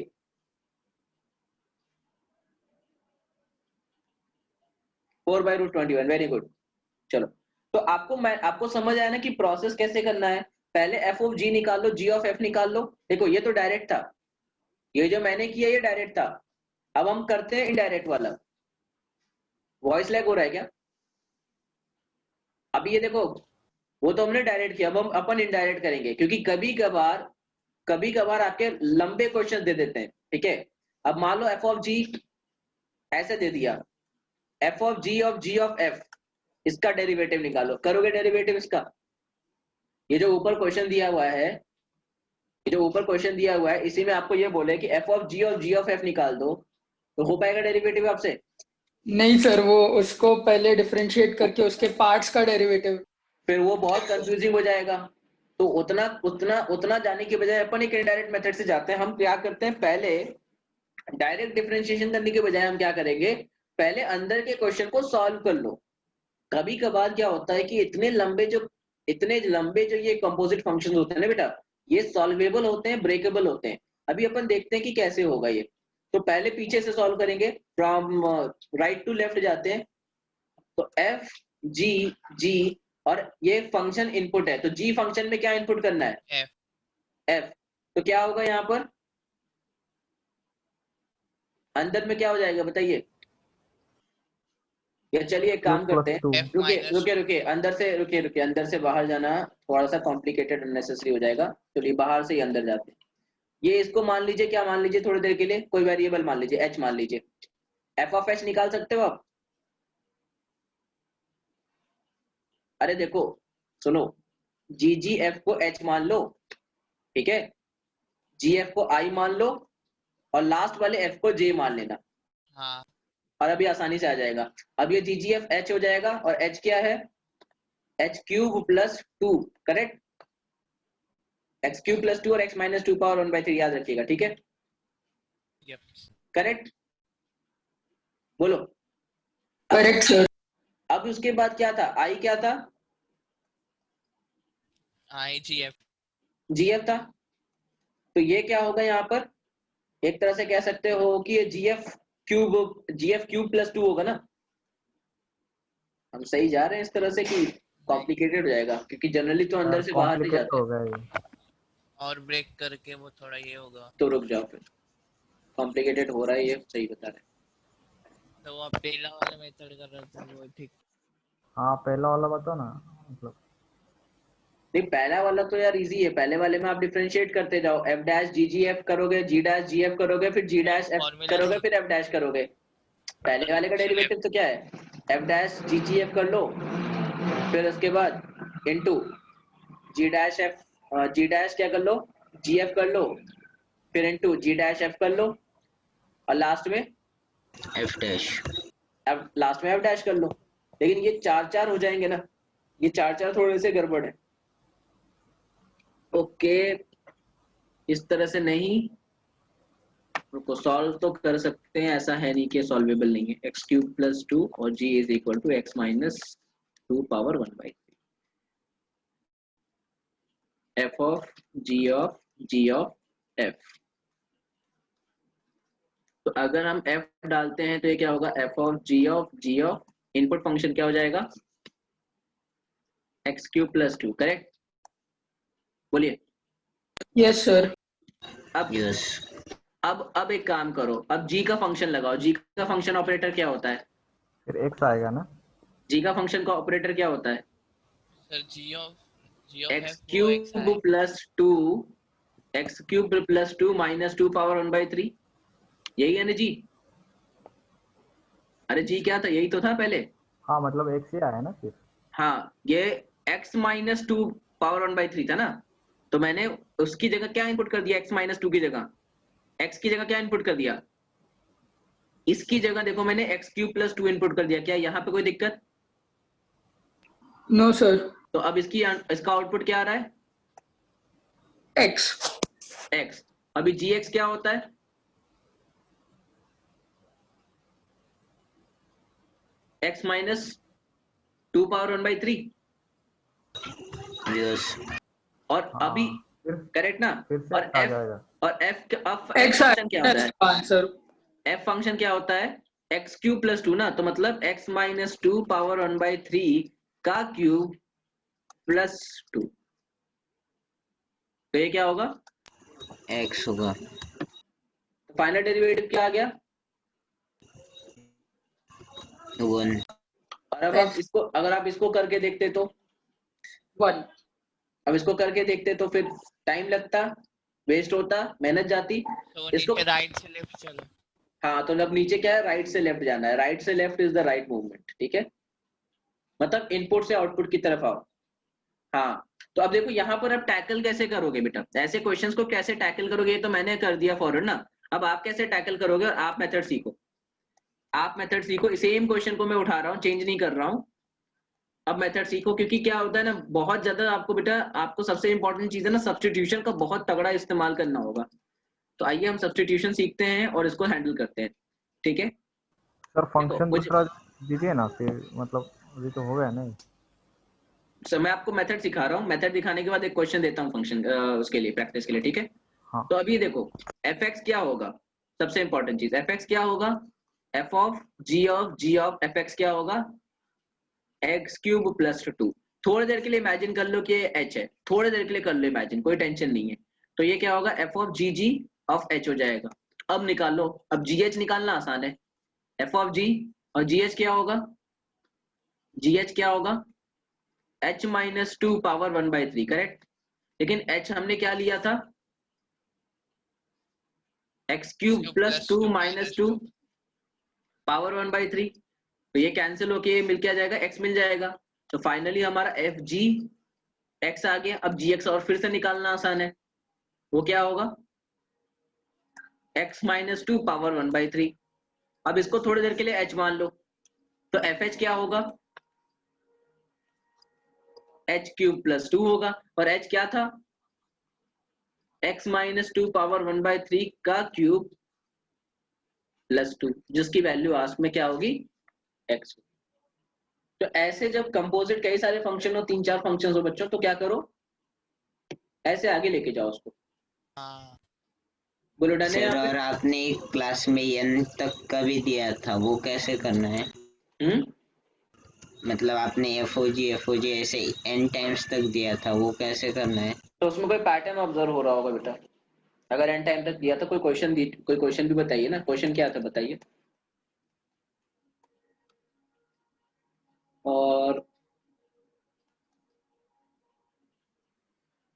4/√21 वेरी गुड। चलो, तो आपको समझ आया ना कि प्रोसेस कैसे करना है। पहले एफ ऑफ जी निकाल लो, जी ऑफ एफ निकाल लो। देखो ये तो डायरेक्ट था, ये जो मैंने किया ये डायरेक्ट था। अब हम करते हैं इनडायरेक्ट वाला। वॉइस लैग हो रहा है क्या, अभी ये देखो, वो तो हमने डायरेक्ट किया, अब हम अपन इनडायरेक्ट करेंगे, क्योंकि कभी कभार आपके लंबे क्वेश्चन दे देते हैं, ठीक है। अब मान लो एफ ऑफ जी ऐसे दे दिया, F of ji of F, इसका डेरिवेटिव निकालो, करोगे डेरिवेटिव इसका। ये जो ऊपर क्वेश्चन दिया हुआ है, ये जो ऊपर क्वेश्चन दिया हुआ है, इसी में आपको ये बोले कि F of ji of F निकाल दो, तो हो पाएगा डेरिवेटिव आपसे। नहीं सर, वो उसको पहले डिफरेंशिएट करके उसके पार्ट्स का डेरिवेटिव। फिर वो बहुत कंफ्यूजिंग हो जाएगा। तो उतना उतना उतना जाने के बजाय अपन एक इनडायरेक्ट मेथड से जाते हैं। हम क्या करते हैं, पहले डायरेक्ट डिफरेंशिएशन करने के बजाय हम क्या करेंगे, पहले अंदर के क्वेश्चन को सॉल्व कर लो। कभी कभार क्या होता है कि इतने लंबे जो ये कंपोजिट फंक्शंस होते हैं ना बेटा, ये सॉल्वेबल होते हैं, ब्रेकेबल होते हैं। अभी अपन देखते हैं कि कैसे होगा ये। तो पहले पीछे से सॉल्व करेंगे, फ्रॉम राइट टू लेफ्ट जाते हैं। तो एफ जी और ये फंक्शन इनपुट है, तो जी फंक्शन में क्या इनपुट करना है, एफ। तो क्या होगा यहाँ पर अंदर में क्या हो जाएगा बताइए। या चलिए एक काम करते हैं, रुकिए अंदर से बाहर जाना थोड़ा सा कॉम्प्लिकेटेड अननेसेसरी हो जाएगा। चलिए बाहर से ही अंदर जाते हैं। ये इसको मान लीजिए, क्या मान लीजिए, थोड़ी देर के लिए कोई वेरिएबल मान लीजिए, एच मान लीजिए। एफ ऑफ एच निकाल सकते हो आप? अरे देखो सुनो, जी जी एफ को एच मान लो, ठीक है, जी एफ को आई मान लो, और लास्ट वाले एफ को जे मान लेना। हाँ और अभी आसानी से आ जाएगा। अब ये जी जी एफ एच हो जाएगा, और एच क्या है? H cube plus 2, correct? X cube plus 2 और एक्स माइनस 2 पावर 1/3 याद रखिएगा, ठीक है? यप करेक्ट, बोलो। Correct sir. अब उसके बाद क्या था? आई क्या था? आई जी एफ जी एफ था। तो ये क्या होगा यहाँ पर? एक तरह से कह सकते हो कि ये जी एफ क्यूब प्लस 2 होगा ना। हम सही जा रहे हैं इस तरह से कि कॉम्प्लिकेटेड हो जाएगा? क्योंकि जनरली तो अंदर से बाहर नहीं कॉम्प्लिकेट जाते। हो गया ये। और ब्रेक करके वो थोड़ा ये होगा। तो रुक जाओ, फिर कॉम्प्लिकेटेड हो रहा है, ये सही बता रहे हैं। तो वो आप पहला वाला मेथड कर रहे थे वो ठीक। हाँ पहला वाला बताओ ना, मतलब नहीं, पहला वाला तो यार इजी है। पहले वाले में आप डिफरेंशिएट करते जाओ, एफ डैश जी जी एफ करोगे, जी डैश जी एफ करोगे, फिर जी डैश एफ फॉर्मूला करोगे, सीख फिर एफ डैश करोगे। पहले वाले का डेरिवेटिव तो क्या है? एफ डैश जी जी एफ कर लो, फिर उसके बाद इनटू जी डैश एफ, जी डैश क्या कर लो? जी एफ कर लो, फिर इनटू जी डैश एफ कर लो, और लास्ट में एफ डैश। एफ डैश कर लो। लेकिन ये चार चार हो जाएंगे ना, ये चार चार थोड़े से गड़बड़ है। ओके, इस तरह से नहीं, रुको, सॉल्व तो कर सकते हैं, ऐसा है नहीं कि सॉल्वेबल नहीं है। एक्स क्यूब प्लस 2 और g is equal to x minus 2 power 1/3 f of ji of f. तो अगर हम एफ डालते हैं तो ये क्या होगा? F of ji of input function क्या हो जाएगा? X cube plus 2, correct? बोलिए। Yes sir. अब यस। अब एक काम करो, अब जी का फंक्शन लगाओ। जी का फंक्शन ऑपरेटर क्या होता है? फिर एक्स आएगा ना। जी का फंक्शन का ऑपरेटर क्या होता है? Sir ji of x f वो x cube plus 2, x cube plus 2 minus 2 power 1/3, यही है ना जी? अरे जी क्या था? यही तो था पहले। हाँ मतलब एक्स ही आया ना फिर। हाँ, ये x माइनस 2 पावर 1/3 था ना, तो मैंने उसकी जगह क्या इनपुट कर दिया? x माइनस 2 की जगह, x की जगह क्या इनपुट कर दिया? इसकी जगह देखो, मैंने एक्स क्यूब प्लस 2 इनपुट कर दिया। क्या यहाँ पे कोई दिक्कत? No sir. तो अब इसका आउटपुट क्या आ रहा है? एक्स। x। अभी gx क्या होता है? x minus 2 power 1/3। यस। और अभी करेक्ट ना? फिर से और आ f जाएगा। और f एक्स फंक्शन क्या होता है? आंसर। f फंक्शन क्या होता है? एक्स क्यूब प्लस 2 ना, तो मतलब x माइनस 2 पावर 1/3 का क्यूब प्लस 2, तो ये क्या होगा? एक्स होगा। तो फाइनल डेरिवेटिव क्या आ गया? 1। और अब आप इसको, अगर आप इसको करके देखते तो 1। अब इसको करके देखते तो फिर टाइम लगता, वेस्ट होता, मेहनत जाती। तो इसको नीचे राइट से लेफ्ट चलो। हाँ, तो अब नीचे क्या है? राइट से लेफ्ट जाना है। राइट से left is the right movement, ठीक है? मतलब इनपुट से आउटपुट की तरफ आओ। हाँ, तो अब देखो यहाँ पर आप टैकल कैसे करोगे बेटा? ऐसे क्वेश्चंस को कैसे टैकल करोगे? ये तो मैंने कर दिया फॉरवर्ड ना। अब आप कैसे टैकल करोगे? और आप मेथड सीखो, आप मेथड सीखो। सेम क्वेश्चन को मैं उठा रहा हूँ, चेंज नहीं कर रहा हूँ। अब मेथड सीखो, क्योंकि क्या होता है ना, बहुत ज्यादा आपको बेटा, आपको सबसे इंपॉर्टेंट चीज है ना, सब्स्टिट्यूशन का बहुत तगड़ा इस्तेमाल करना होगा। तो आइए हम सब्स्टिट्यूशन सीखते हैं और इसको हैंडल करते हैं, ठीक है? सर फंक्शन मुझे दूसरा दीजिए ना फिर, मतलब अभी तो हो गया नहीं। सर मैं आपको मेथड सिखा रहा हूँ। मेथड दिखाने के बाद एक क्वेश्चन देता हूँ फंक्शन उसके लिए, प्रैक्टिस के लिए, ठीक है? हाँ। तो अभी देखो, एफ एक्स क्या होगा? सबसे इंपॉर्टेंट चीज, एफ एक्स क्या होगा? F of ji of F X क्या होगा? X cube plus 2। थोड़ी देर के लिए इमेजिन कर लो कि एच है, थोड़ी देर के लिए कर लो इमेजिन, कोई टेंशन नहीं है। तो ये क्या होगा? F of ji of H हो जाएगा। अब निकाल लो, अब जी एच निकालना आसान है। एफ ऑफ जी और जी एच क्या होगा? जी एच क्या होगा? h minus 2 power 1/3, correct? लेकिन h हमने क्या लिया था? X cube plus 2 minus 2, power 1/3, तो ये कैंसिल होके मिल के आ जाएगा, x मिल जाएगा। तो फाइनली हमारा एफ जी एक्स आ गया। अब जी एक्स और फिर से निकालना आसान है, वो क्या होगा, x - 2 पावर 1/3। अब इसको थोड़ी देर के लिए h मान लो, तो एफ एच क्या होगा, h³ + 2 होगा। और h क्या था, x - 2 पावर 1/3 का क्यूब + 2, जिसकी वैल्यू आस्क में क्या होगी, x। तो ऐसे जब कंपोजिट कई सारे फंक्शन हो, 3-4 फंक्शन हो बच्चों, तो क्या करो, ऐसे आगे लेके जाओ उसको। हाँ बोलो डन है सर यहाँ पे? और आपने क्लास में n तक का भी दिया था, वो कैसे करना है? मतलब आपने एफओजी ऐसे n टाइम्स तक दिया था, वो कैसे करना है? तो उसमें कोई पैटर्न ऑब्जर्व हो रहा होगा बेटा। अगर एन टाइम तक दिया था, कोई क्वेश्चन भी बताइए ना, क्वेश्चन क्या था बताइए। और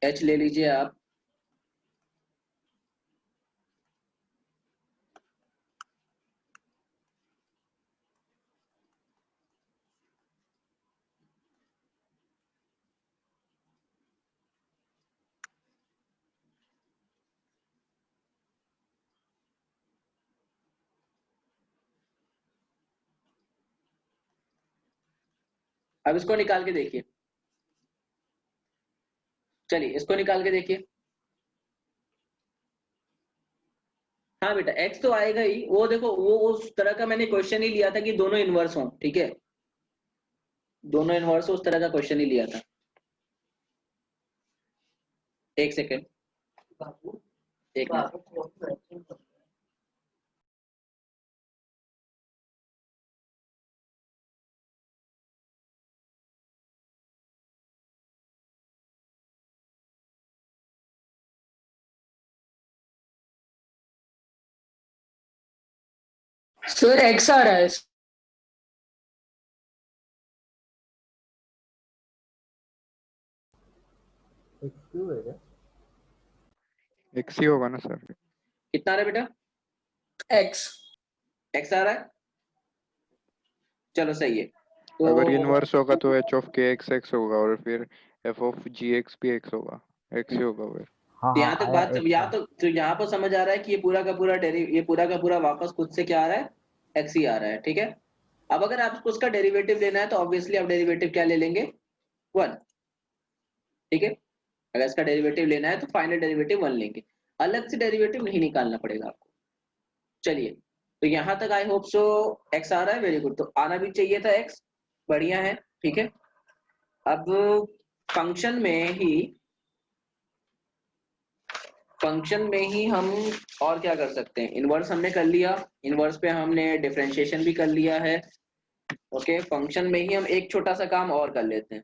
एच ले लीजिए आप। अब इसको निकाल के देखिए, चलिए इसको निकाल के देखिए। हाँ बेटा x तो आएगा ही, वो देखो वो उस तरह का मैंने क्वेश्चन ही लिया था कि दोनों इनवर्स हों, ठीक है, दोनों इनवर्स उस तरह का क्वेश्चन ही लिया था। एक सेकेंड, एक मिनट। सर x आ रहा है। x³ है क्या? x ही होगा ना सर? कितना आ रहा है बेटा, x x आ रहा है, चलो सही है। अगर तो इनवर्स होगा तो h ऑफ k x होगा, और फिर f ऑफ g x भी x होगा, x ही होगा फिर। हाँ तो हाँ यहाँ तक आया बात, x यहाँ है। तो यहाँ पर समझ आ रहा है कि ये पूरा का पूरा वापस खुद से क्या आ रहा है, x ही आ रहा है, ठीक है। अब अगर आपको उसका डेरिवेटिव लेना है तो ऑब्वियसली आप डेरिवेटिव क्या ले लेंगे, 1, ठीक है। अगर इसका डेरिवेटिव लेना है तो फाइनल डेरिवेटिव 1 लेंगे, अलग से डेरिवेटिव नहीं निकालना पड़ेगा आपको। चलिए, तो यहाँ तक आई होप सो x आ रहा है, वेरी गुड। तो आना भी चाहिए था x, बढ़िया है, ठीक है। अब फंक्शन में ही हम और क्या कर सकते हैं, इनवर्स हमने कर लिया, इनवर्स पे हमने डिफरेंशिएशन भी कर लिया है, ओके। फंक्शन में ही हम एक छोटा सा काम और कर लेते हैं।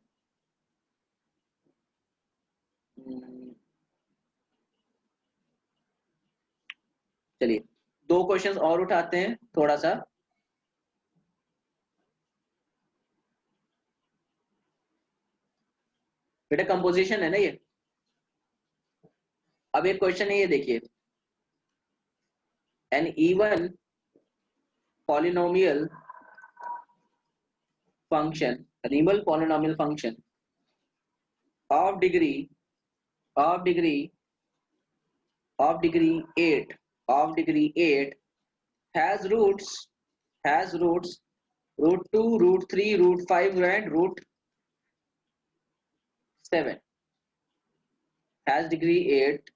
चलिए 2 क्वेश्चंस और उठाते हैं थोड़ा सा। बेटा कंपोजिशन है ना ये। अब एक क्वेश्चन है, ये देखिए, an even polynomial function, real polynomial function of degree 8 has roots root 2, root 3, root 5 and root 7, has degree 8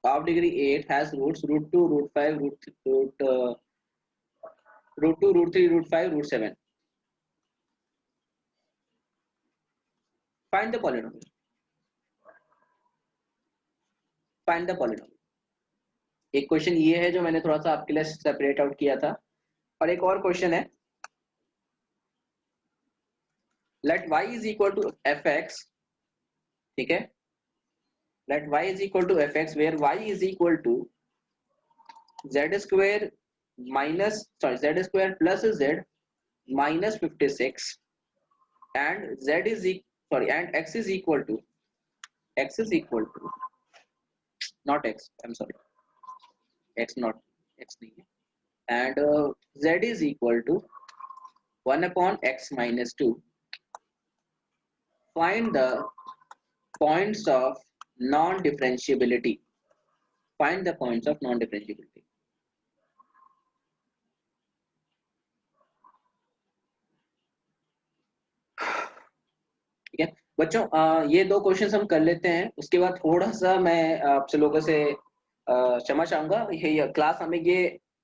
of degree 8 has roots root 2, root 5, root 2, root 3, root 5, root 7. Find the polynomial. Find the polynomial. एक question ये है जो मैंने थोड़ा सा आपके लिए separate out किया था, और एक और क्वेश्चन है, let y is equal to fx, ठीक है, let y is equal to fx where y is equal to z square plus z minus 56 and and x is equal to not x, I'm sorry, x not x नहीं है, and z is equal to 1 upon x minus 2. Find the points of non-differentiability. Find the points of non-differentiability. ठीक है बच्चों, ये दो questions हम कर लेते हैं, उसके बाद थोड़ा सा मैं आपसे लोगों से क्षमा चाहूंगा। ये क्लास हमें ये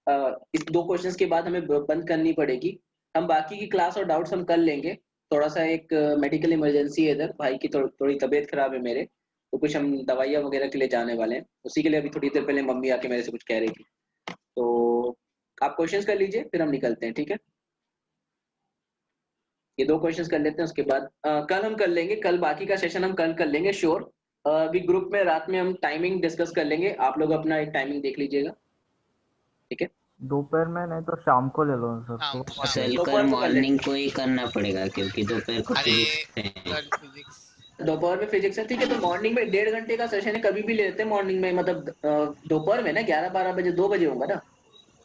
इस दो क्वेश्चंस के बाद हमें बंद करनी पड़ेगी। हम बाकी की क्लास और डाउट्स हम कर लेंगे। थोड़ा सा एक मेडिकल इमरजेंसी है इधर, भाई की थोड़ी तबीयत खराब है मेरे, तो कुछ हम दवाइयाँ वगैरह के लिए जाने वाले हैं, उसी के लिए अभी थोड़ी देर पहले मम्मी आके मेरे से कुछ कह रही थी। तो आप क्वेश्चंस कर लीजिए, फिर हम निकलते हैं, ठीक है। ये दो क्वेश्चंस कर लेते हैं, उसके बाद कल हम कर लेंगे, कल बाकी का सेशन हम कल कर लेंगे श्योर। अभी ग्रुप में रात में हम टाइमिंग डिस्कस कर लेंगे, आप लोग अपना एक टाइमिंग देख लीजिएगा, ठीक है। दोपहर में नहीं तो शाम को ले लो सर। शाम तो शाम सर दोपहर कल को कर मॉर्निंग को ही करना पड़ेगा क्योंकि दोपहर को अरे फिजिक्स है। कल फिजिक्स दोपहर में फिजिक्स है, ठीक है। तो मॉर्निंग में 1.5 घंटे का सेशन है, कभी भी ले लेते हैं मॉर्निंग में, मतलब दोपहर में ना 11-12 बजे, 2 बजे होगा ना।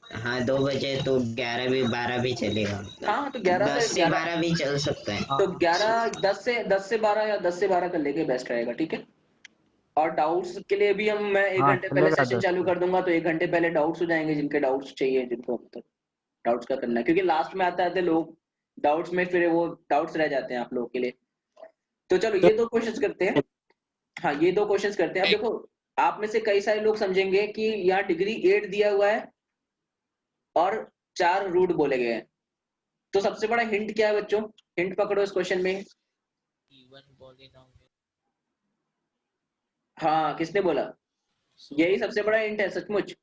हाँ 2 बजे तो 11 भी 12 भी चलेगा, हाँ तो 11 10 से से 11, 12 भी चल सकता है। तो 10 से 12 या 10 से 12 कर लेंगे, बेस्ट रहेगा, ठीक है। और डाउट्स के लिए भी मैं 1 हाँ घंटे पहले चलेगा सेशन 10 चालू से। कर दूंगा, तो 1 घंटे पहले डाउट्स हो जाएंगे, जिनके डाउट्स चाहिए, जिनको मतलब डाउट्स का करना है, क्योंकि लास्ट में आते आते लोग डाउट्स में फिर वो डाउट्स रह जाते हैं आप लोगों के लिए। तो चलो ये दो क्वेश्चंस करते हैं। हाँ ये दो क्वेश्चंस करते हैं। अब देखो, आप में से कई सारे लोग समझेंगे कि यहाँ डिग्री 8 दिया हुआ है और 4 रूट बोले गए हैं, तो सबसे बड़ा हिंट क्या है बच्चों? हिंट पकड़ो इस क्वेश्चन में। Even polynomial. हाँ किसने बोला? यही सबसे बड़ा हिंट है सचमुच।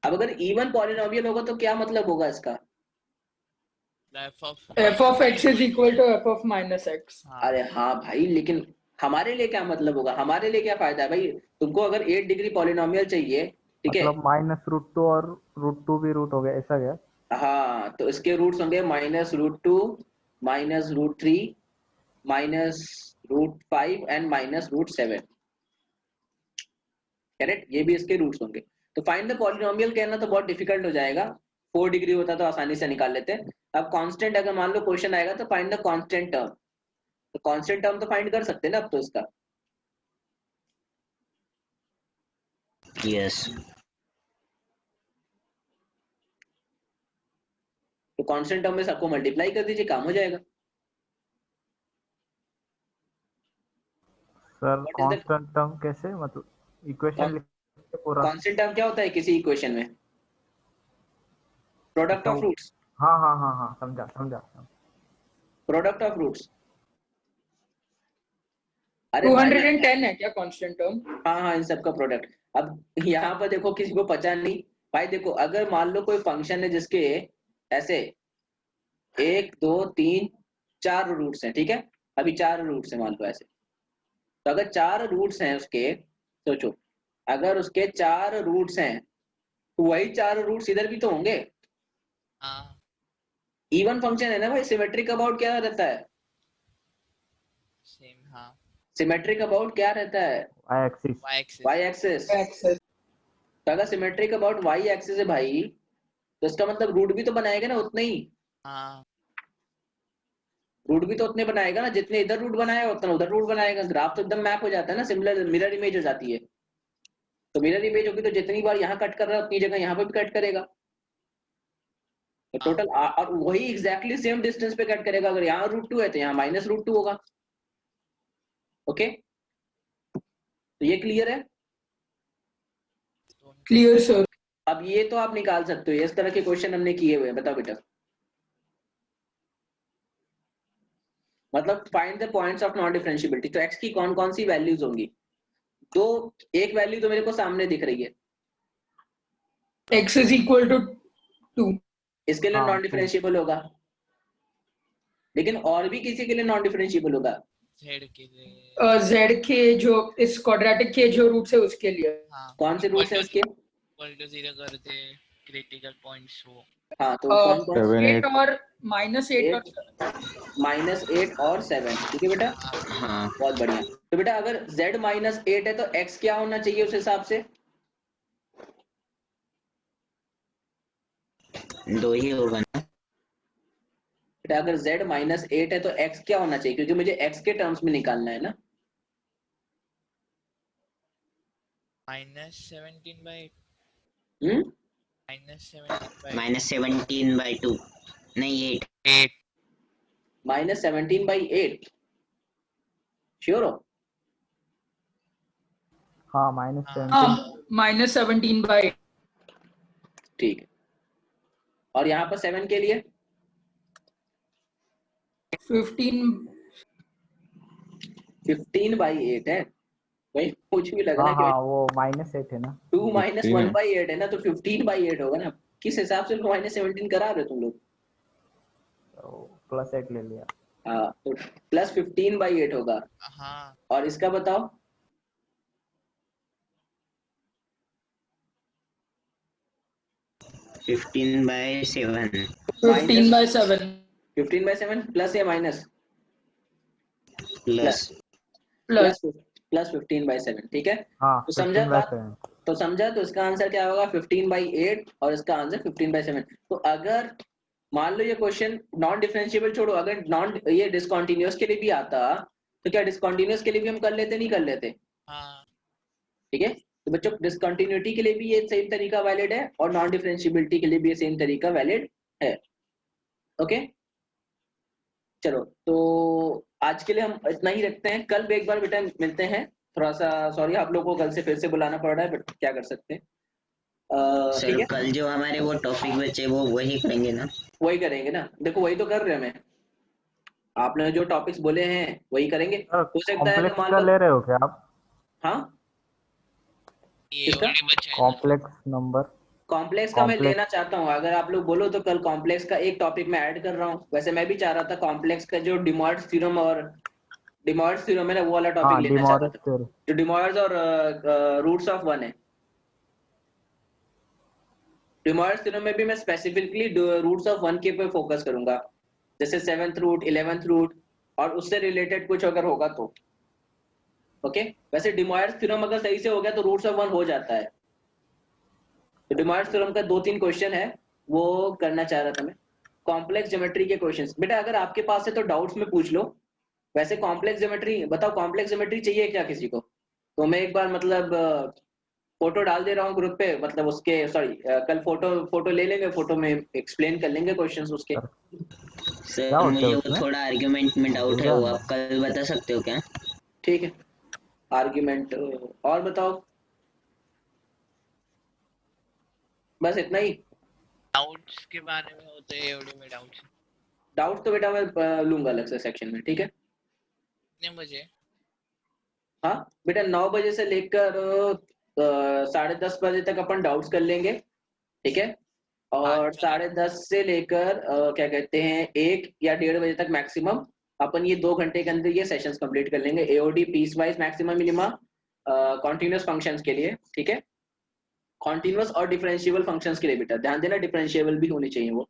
अब अगर इवन पॉलिनोमियल होगा तो क्या मतलब होगा इसका? f of x is equal to f of minus x. अरे हाँ भाई, लेकिन हमारे लिए क्या मतलब होगा? हमारे लिए क्या फायदा है भाई? तुमको अगर 8 डिग्री पॉलिनोमियल चाहिए, ठीक है, मतलब -√2 और √2 भी रूट हो गया, ऐसा क्या? हाँ तो इसके रूट्स होंगे -√2, -√3, -√5 एंड -√7, करेक्ट? ये भी इसके रूट्स होंगे। तो फाइंड द पॉलिनोमियल कहना तो बहुत डिफिकल्ट हो जाएगा, 4 डिग्री होता तो आसानी से निकाल लेते हैं। अब कांस्टेंट अगर मान लो क्वेश्चन आएगा तो फाइंड द कांस्टेंट टर्म, तो कांस्टेंट टर्म तो फाइंड कर सकते हैं ना अब तो इसका। यस तो कांस्टेंट टर्म में सबको मल्टीप्लाई कर दीजिए, काम हो जाएगा। Sir What is the constant term कैसे, मतलब इक्वेशन लिख के पूरा? कांस्टेंट टर्म क्या होता है किसी इक्वेशन में? Product of roots. हाँ हाँ हाँ हाँ, समझा समझा। Product of roots. अरे भाई 210 है क्या कांस्टेंट टर्म? हाँ हाँ, इन सबका प्रोडक्ट। अब यहाँ पर देखो, किसी को पता नहीं भाई, देखो अगर मान लो कोई फंक्शन है जिसके ऐसे 1 2 3 4 रूट्स हैं, ठीक है, अभी 4 रूट्स हैं मान लो ऐसे, तो अगर 4 रूट्स हैं उसके, सोचो अगर उसके 4 रूट्स हैं तो वही 4 रूट्स इधर भी तो होंगे। इवन फंक्शन है ना भाई, सिमेट्रिक अबाउट क्या रहता है? सेम, हाँ सिमेट्रिक अबाउट क्या रहता है? y axis. y axis. तो अगर सिमेट्रिक अबाउट y एक्सिस है भाई, तो इसका मतलब रूट भी तो बनाएगा ना उतने ही। रूट भी तो उतने बनाएगा ना, जितने इधर रूट बनाएगा उतना उधर रूट बनाएगा। ग्राफ तो एकदम मैप हो जाता है ना, सिमिलर मिरर इमेज हो जाती है। तो मिरर इमेज होगी तो जितनी बार यहाँ कट कर रहा है उतनी जगह यहाँ पे भी कट करेगा, तो टोटल और वही एग्जैक्टली सेम डिस्टेंस पे कट करेगा। अगर यहाँ √2 है तो यहाँ -√2 होगा। ओके, तो ये क्लियर है? Clear sir. अब ये तो आप निकाल सकते हो, इस तरह के क्वेश्चन हमने किए हुए हैं। बताओ बेटा, मतलब find the points of non differentiability. तो x की कौन कौन सी वैल्यूज होंगी? तो एक वैल्यू तो मेरे को सामने दिख रही है, x is equal to 2. इसके लिए नॉन डिफरेंशिएबल होगा, लेकिन और भी किसी के लिए नॉन डिफरेंशिएबल होगा। z के जो इस क्वाड्रेटिक के जो रूट्स है उसके लिए। कौन से रूट्स हैं उसके? इक्वल टू 0 कर दे, क्रिटिकल पॉइंट्स हो। हाँ तो कौन कौन? 8 और -8 और -8 और 7, ठीक है बेटा? हाँ बहुत बढ़िया। तो बेटा अगर z -8 है तो x क्या होना चाहिए उस हिसाब से? 2 ही होगा ना। बेटा अगर z -8 है तो x क्या होना चाहिए, क्योंकि मुझे x के टर्म्स में निकालना है ना। -17/8 हम्म -17/2 नहीं 8 8 -17/8 श्योर हो? हाँ हाँ -17 -17/8 ठीक है। और यहाँ पर 7 के लिए 15/8 है। वही कुछ भी लग रहा हाँ है कि हाँ वो -8 है ना। 2 - 15 है। 1/8 है ना, तो 15/8 होगा ना। किस हिसाब से -17 करा रहे हो तुम लोग? तो +8 ले लिया। हाँ तो +15/8 होगा। हाँ और इसका बताओ 15/7 15/7 15/7 प्लस या माइनस? प्लस प्लस प्लस 15/7 ठीक है। हाँ तो समझा बात? 15/7। तो समझा, तो इसका आंसर क्या होगा 15/8 और इसका आंसर 15/7। तो अगर मान लो ये क्वेश्चन नॉन डिफरेंशिएबल छोड़ो, अगर नॉन ये डिसकंटीन्यूअस के लिए भी आता तो क्या डिसकंटीन्यूअस के लिए भी हम कर लेते, नहीं कर लेते? हाँ ठीक है। तो बच्चों डिसकंटिन्यूटी के लिए भी ये सेम तरीका वैलिड है और नॉन डिफरेंशिएबिलिटी के लिए भी ये सेम तरीका वैलिड है। ओके चलो, तो आज के लिए हम इतना ही रखते हैं। कल भी एक बार बेटा मिलते हैं। थोड़ा सा सॉरी आप लोगों को कल से फिर से बुलाना पड़ रहा है, बट क्या कर सकते हैं। ठीक सर है, कल जो हमारे वो टॉपिक बचे वो वही करेंगे ना। वही करेंगे ना। देखो वही तो कर रहे हैं, मैं आपने जो टॉपिक्स बोले हैं वही करेंगे। सर हो सकता है अगर कॉम्प्लेक्स मान का लो, ले रहे हो क्या आप? हाँ ये किसका ऑलरेडी बचा है ना। Complex number. कॉम्प्लेक्स का मैं लेना कॉम्प्लेक्स चाहता हूँ। अगर आप लोग बोलो तो कल कॉम्प्लेक्स का एक टॉपिक मैं ऐड कर रहा हूँ। वैसे मैं भी चाह रहा था कॉम्प्लेक्स का जो डिमॉर्ट्स थ्योरम और डिमॉर्ट्स थ्योरम है ना, वो वाला टॉपिक हाँ लेना चाह रहा डिमॉर्गन था, थ्योरी। जो डिमॉर्ट्स और रूट्स ऑफ वन है। डिमॉर्ट्स थ्योरम में भी मैं स्पेसिफिकली रूट्स ऑफ वन के पे फोकस करूंगा, जैसे 7th रूट 11th रूट और उससे रिलेटेड कुछ अगर होगा तो। ओके वैसे डिमॉर्ट्स थ्योरम अगर सही से हो गया तो रूट्स ऑफ वन हो जाता है। तो डिमॉर्ट्स थ्योरम का 2-3 क्वेश्चन है वो करना चाह रहा था मैं। कॉम्प्लेक्स ज्योमेट्री के क्वेश्चंस बेटा अगर आपके पास है तो डाउट्स में पूछ लो। वैसे कॉम्प्लेक्स ज्योमेट्री बताओ, कॉम्प्लेक्स ज्योमेट्री चाहिए क्या किसी को? तो मैं एक बार मतलब फोटो डाल दे रहा हूँ ग्रुप पे, मतलब उसके सॉरी कल फोटो फोटो ले लेंगे, फोटो में एक्सप्लेन कर लेंगे क्वेश्चंस उसके। सर सर क्या होता है मुझे वो उसमें? थोड़ा आर्ग्यूमेंट में डाउट है, बुझा वो नहीं। आप कल बता सकते हो क्या? ठीक है, आर्ग्यूमेंट और बताओ, बस इतना ही। डाउट्स के बारे में होते हैं एओडी में डाउट्स। डाउट तो बेटा मैं लूंगा अलग से सेक्शन में, ठीक है। कितने बजे? हाँ बेटा 9 बजे से लेकर 10:30 बजे तक अपन डाउट्स कर लेंगे, ठीक है। हाँ और चलेगा। 10:30 से लेकर क्या कहते हैं 1 या 1:30 बजे तक मैक्सिमम अपन ये 2 घंटे के अंदर ये सेशंस कंप्लीट कर लेंगे। AOD piecewise maximum minima continuous functions के लिए, ठीक है। कॉन्टिन्यूस और डिफरेंशिएबल फंक्शंस के लिए बेटा ध्यान देना, डिफरेंशिएबल भी होनी चाहिए वो।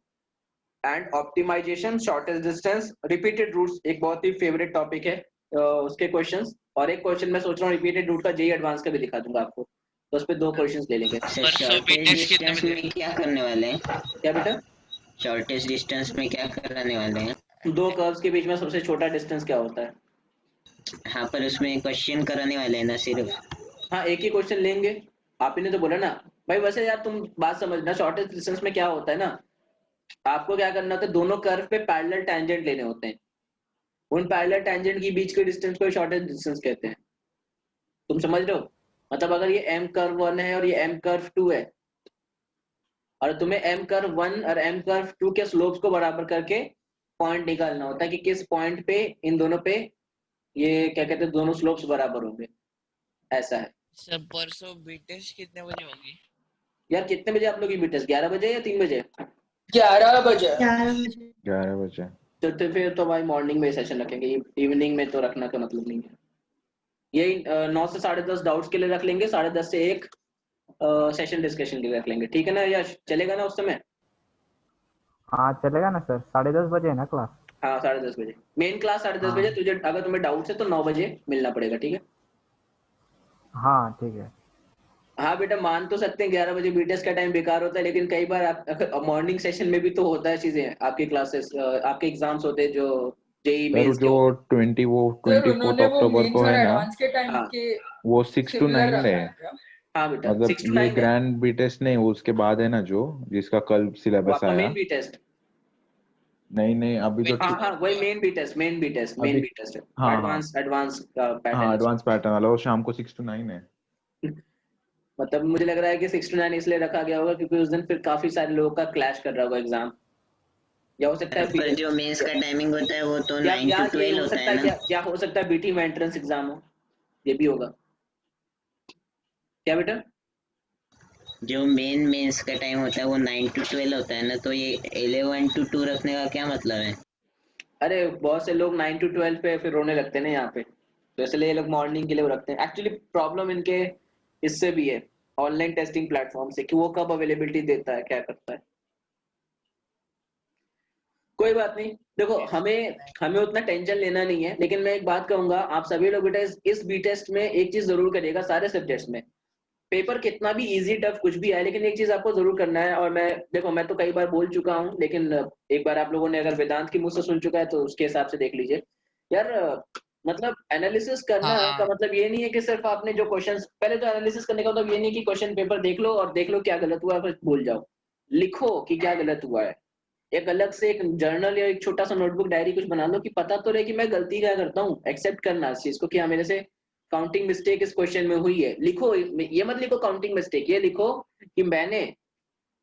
And optimisation, shortest distance, repeated roots एक बहुत ही फेवरेट टॉपिक है उसके क्वेश्चंस। और एक क्वेश्चन मैं सोच रहा हूँ रिपीटेड रूट का जेई एडवांस का भी दिखा दूंगा आपको, तो उस पे 2 क्वेश्चंस ले लेंगे। सर परसों भी शॉर्टेज टेस्ट कितने डिस्टेंस बजे? में क्या करने वाले हैं? क्या बेटा? शॉर्टेज डिस्टेंस में क्या कराने वाले हैं? 2 कर्व्स के बीच में सबसे छोटा डिस्टेंस क्या होता है? हाँ पर उसमें क्वेश्चन कराने वाले हैं ना सिर्फ। हाँ एक ही क्वेश्चन लेंगे, आप ही ने तो बोला ना भाई। वैसे यार तुम बात समझना, शॉर्टेस्ट डिस्टेंस में क्या होता है ना, आपको क्या करना होता है, दोनों कर्व पे पैरेलल टेंजेंट लेने होते हैं। उन पैरेलल टेंजेंट के बीच के डिस्टेंस को शॉर्टेस्ट डिस्टेंस कहते हैं। तुम समझ रहे हो? मतलब अगर ये m कर्व 1 है और ये m कर्व 2 है, और तुम्हें m कर्व 1 और m कर्व 2 के स्लोप्स को बराबर करके पॉइंट निकालना होता है कि किस पॉइंट पे इन दोनों पे ये क्या कहते हैं दोनों स्लोप्स बराबर होंगे, ऐसा है। सब परसों बी टेस्ट कितने बजे होगी? यार कितने बजे आप लोग की बीटेस्ट, 11 बजे या 3 बजे? 11 बजे 11 बजे। तो फिर तो भाई मॉर्निंग में सेशन रखेंगे, इवनिंग में तो रखना का मतलब नहीं है। यही 9 से 10:30 डाउट्स के लिए रख लेंगे, 10:30 से 1 सेशन डिस्कशन के लिए रख लेंगे, ठीक है ना यश? चलेगा ना उस समय? हाँ चलेगा ना सर, 10:30 बजे है ना क्लास? हाँ 10:30 बजे मेन क्लास, 10:30 बजे। हाँ तुझे अगर तुम्हें डाउट है तो 9 बजे मिलना पड़ेगा, ठीक है। हाँ ठीक है। हाँ बेटा, मान तो सकते हैं 11 बजे बीटेस्ट का टाइम बेकार होता है, लेकिन कई बार आप मॉर्निंग सेशन में भी तो होता है चीजें, आपकी क्लासेस, आपके एग्जाम्स होते हैं जो जेई सर मेंस के जो होते सर 24 उन्होंने वो अक्टूबर मेंस को और है ना, एडवांस के हैं। टाइम हाँ के वो 6 to सिमिलर 9 रखा है। है क्या? हाँ बेटा, मतलब 6 to ये 9 है। ग्रैंड बी टेस्ट नहीं, उसके बाद है ना जो, जिसका कल वो सिलेबस आपका आया। Main B test. नहीं नहीं, अभी जो हाँ हाँ, 24 वही को main B test, main B test, main अभी, बी टेस्ट है। हाँ हाँ एडवांस एडवांस का पैटर्न हाँ, है एडवांस पैटर्न वाला वो शाम को 6 to 9 है। मतलब मुझे लग रहा है कि 6 to 9 इसलिए रखा गया होगा क्योंकि उस दिन फिर काफी सारे लोगों का क्लैश कर रहा होगा एग्जाम, या हो सकता सर है पर जो मेंस का टाइमिंग होता है वो तो या 9 to ये 12 हो होता सकता है है, ना? क्या हो सकता है बीटी में एंट्रेंस एग्जाम हो, ये भी होगा क्या बेटा? जो मेंस का टाइम होता है वो 9 to 12 होता है ना, तो ये 11 to 2 रखने का क्या मतलब है? अरे बहुत से लोग 9 to 12 पे फिर रोने लगते हैं ना यहाँ पे, तो इसलिए ये लोग मॉर्निंग के लिए वो रखते हैं। एक्चुअली प्रॉब्लम इनके इससे भी है, ऑनलाइन टेस्टिंग प्लेटफॉर्म से, कि वो कब अवेलेबिलिटी देता है, क्या करता है। कोई बात नहीं, देखो हमें हमें उतना टेंशन लेना नहीं है, लेकिन मैं एक बात कहूंगा, आप सभी लोग बेटा इस बी टेस्ट में एक चीज जरूर करिएगा, सारे सब्जेक्ट्स में, पेपर कितना भी इजी टफ कुछ भी आए, लेकिन एक चीज आपको जरूर करना है। और मैं देखो, मैं तो कई बार बोल चुका हूँ, लेकिन एक बार आप लोगों ने अगर वेदांत की मुझसे सुन चुका है तो उसके हिसाब से देख लीजिए यार। मतलब एनालिसिस करना का हाँ मतलब ये नहीं है कि सिर्फ आपने जो क्वेश्चंस, पहले तो एनालिसिस करने का मतलब ये नहीं है कि क्वेश्चन पेपर देख लो और देख लो क्या गलत हुआ है फिर भूल जाओ, लिखो कि क्या गलत हुआ है। एक अलग से एक जर्नल या एक छोटा सा नोटबुक डायरी कुछ बना लो कि पता तो रहे कि मैं गलती क्या करता हूँ, एक्सेप्ट करना इस चीज को कि हाँ मेरे से काउंटिंग मिस्टेक इस क्वेश्चन में हुई है। लिखो, ये मत लिखो काउंटिंग मिस्टेक, ये लिखो कि मैंने,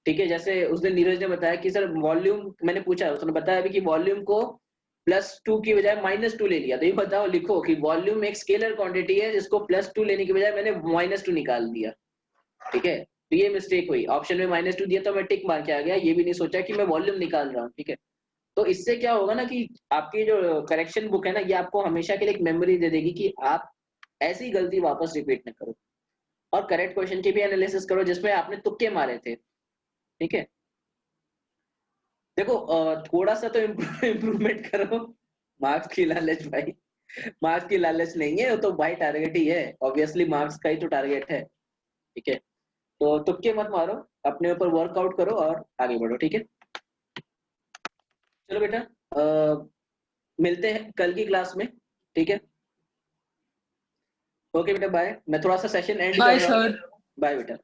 ठीक है, जैसे उस दिन नीरज ने बताया कि सर वॉल्यूम, मैंने पूछा, उसने बताया भी कि वॉल्यूम को +2 की बजाय -2 ले लिया, तो ये बताओ, लिखो कि वॉल्यूम एक स्केलर क्वांटिटी है जिसको +2 लेने की बजाय मैंने -2 निकाल दिया, ठीक है, तो ये मिस्टेक हुई, ऑप्शन में -2 दिया तो मैं टिक मार के आ गया, ये भी नहीं सोचा कि मैं वॉल्यूम निकाल रहा हूँ, ठीक है। तो इससे क्या होगा ना कि आपकी जो करेक्शन बुक है ना, ये आपको हमेशा के लिए एक मेमोरी दे देगी कि आप ऐसी गलती वापस रिपीट न करो, और करेक्ट क्वेश्चन की भी एनालिसिस करो जिसमें आपने तुक्के मारे थे, ठीक है। देखो थोड़ा सा तो इम्प्रूवमेंट करो, मार्क्स की लालच भाई, मार्क्स की लालच नहीं है, वो तो भाई टारगेट ही है, ऑब्वियसली मार्क्स का ही तो टारगेट है, ठीक है। तो तुक्के मत मारो, अपने ऊपर वर्कआउट करो और आगे बढ़ो, ठीक है। चलो बेटा, मिलते हैं कल की क्लास में, ठीक है। ओके बेटा, बाय, मैं थोड़ा सा सेशन एंड कर बाय रहा हूँ, सर। बाय बेटा।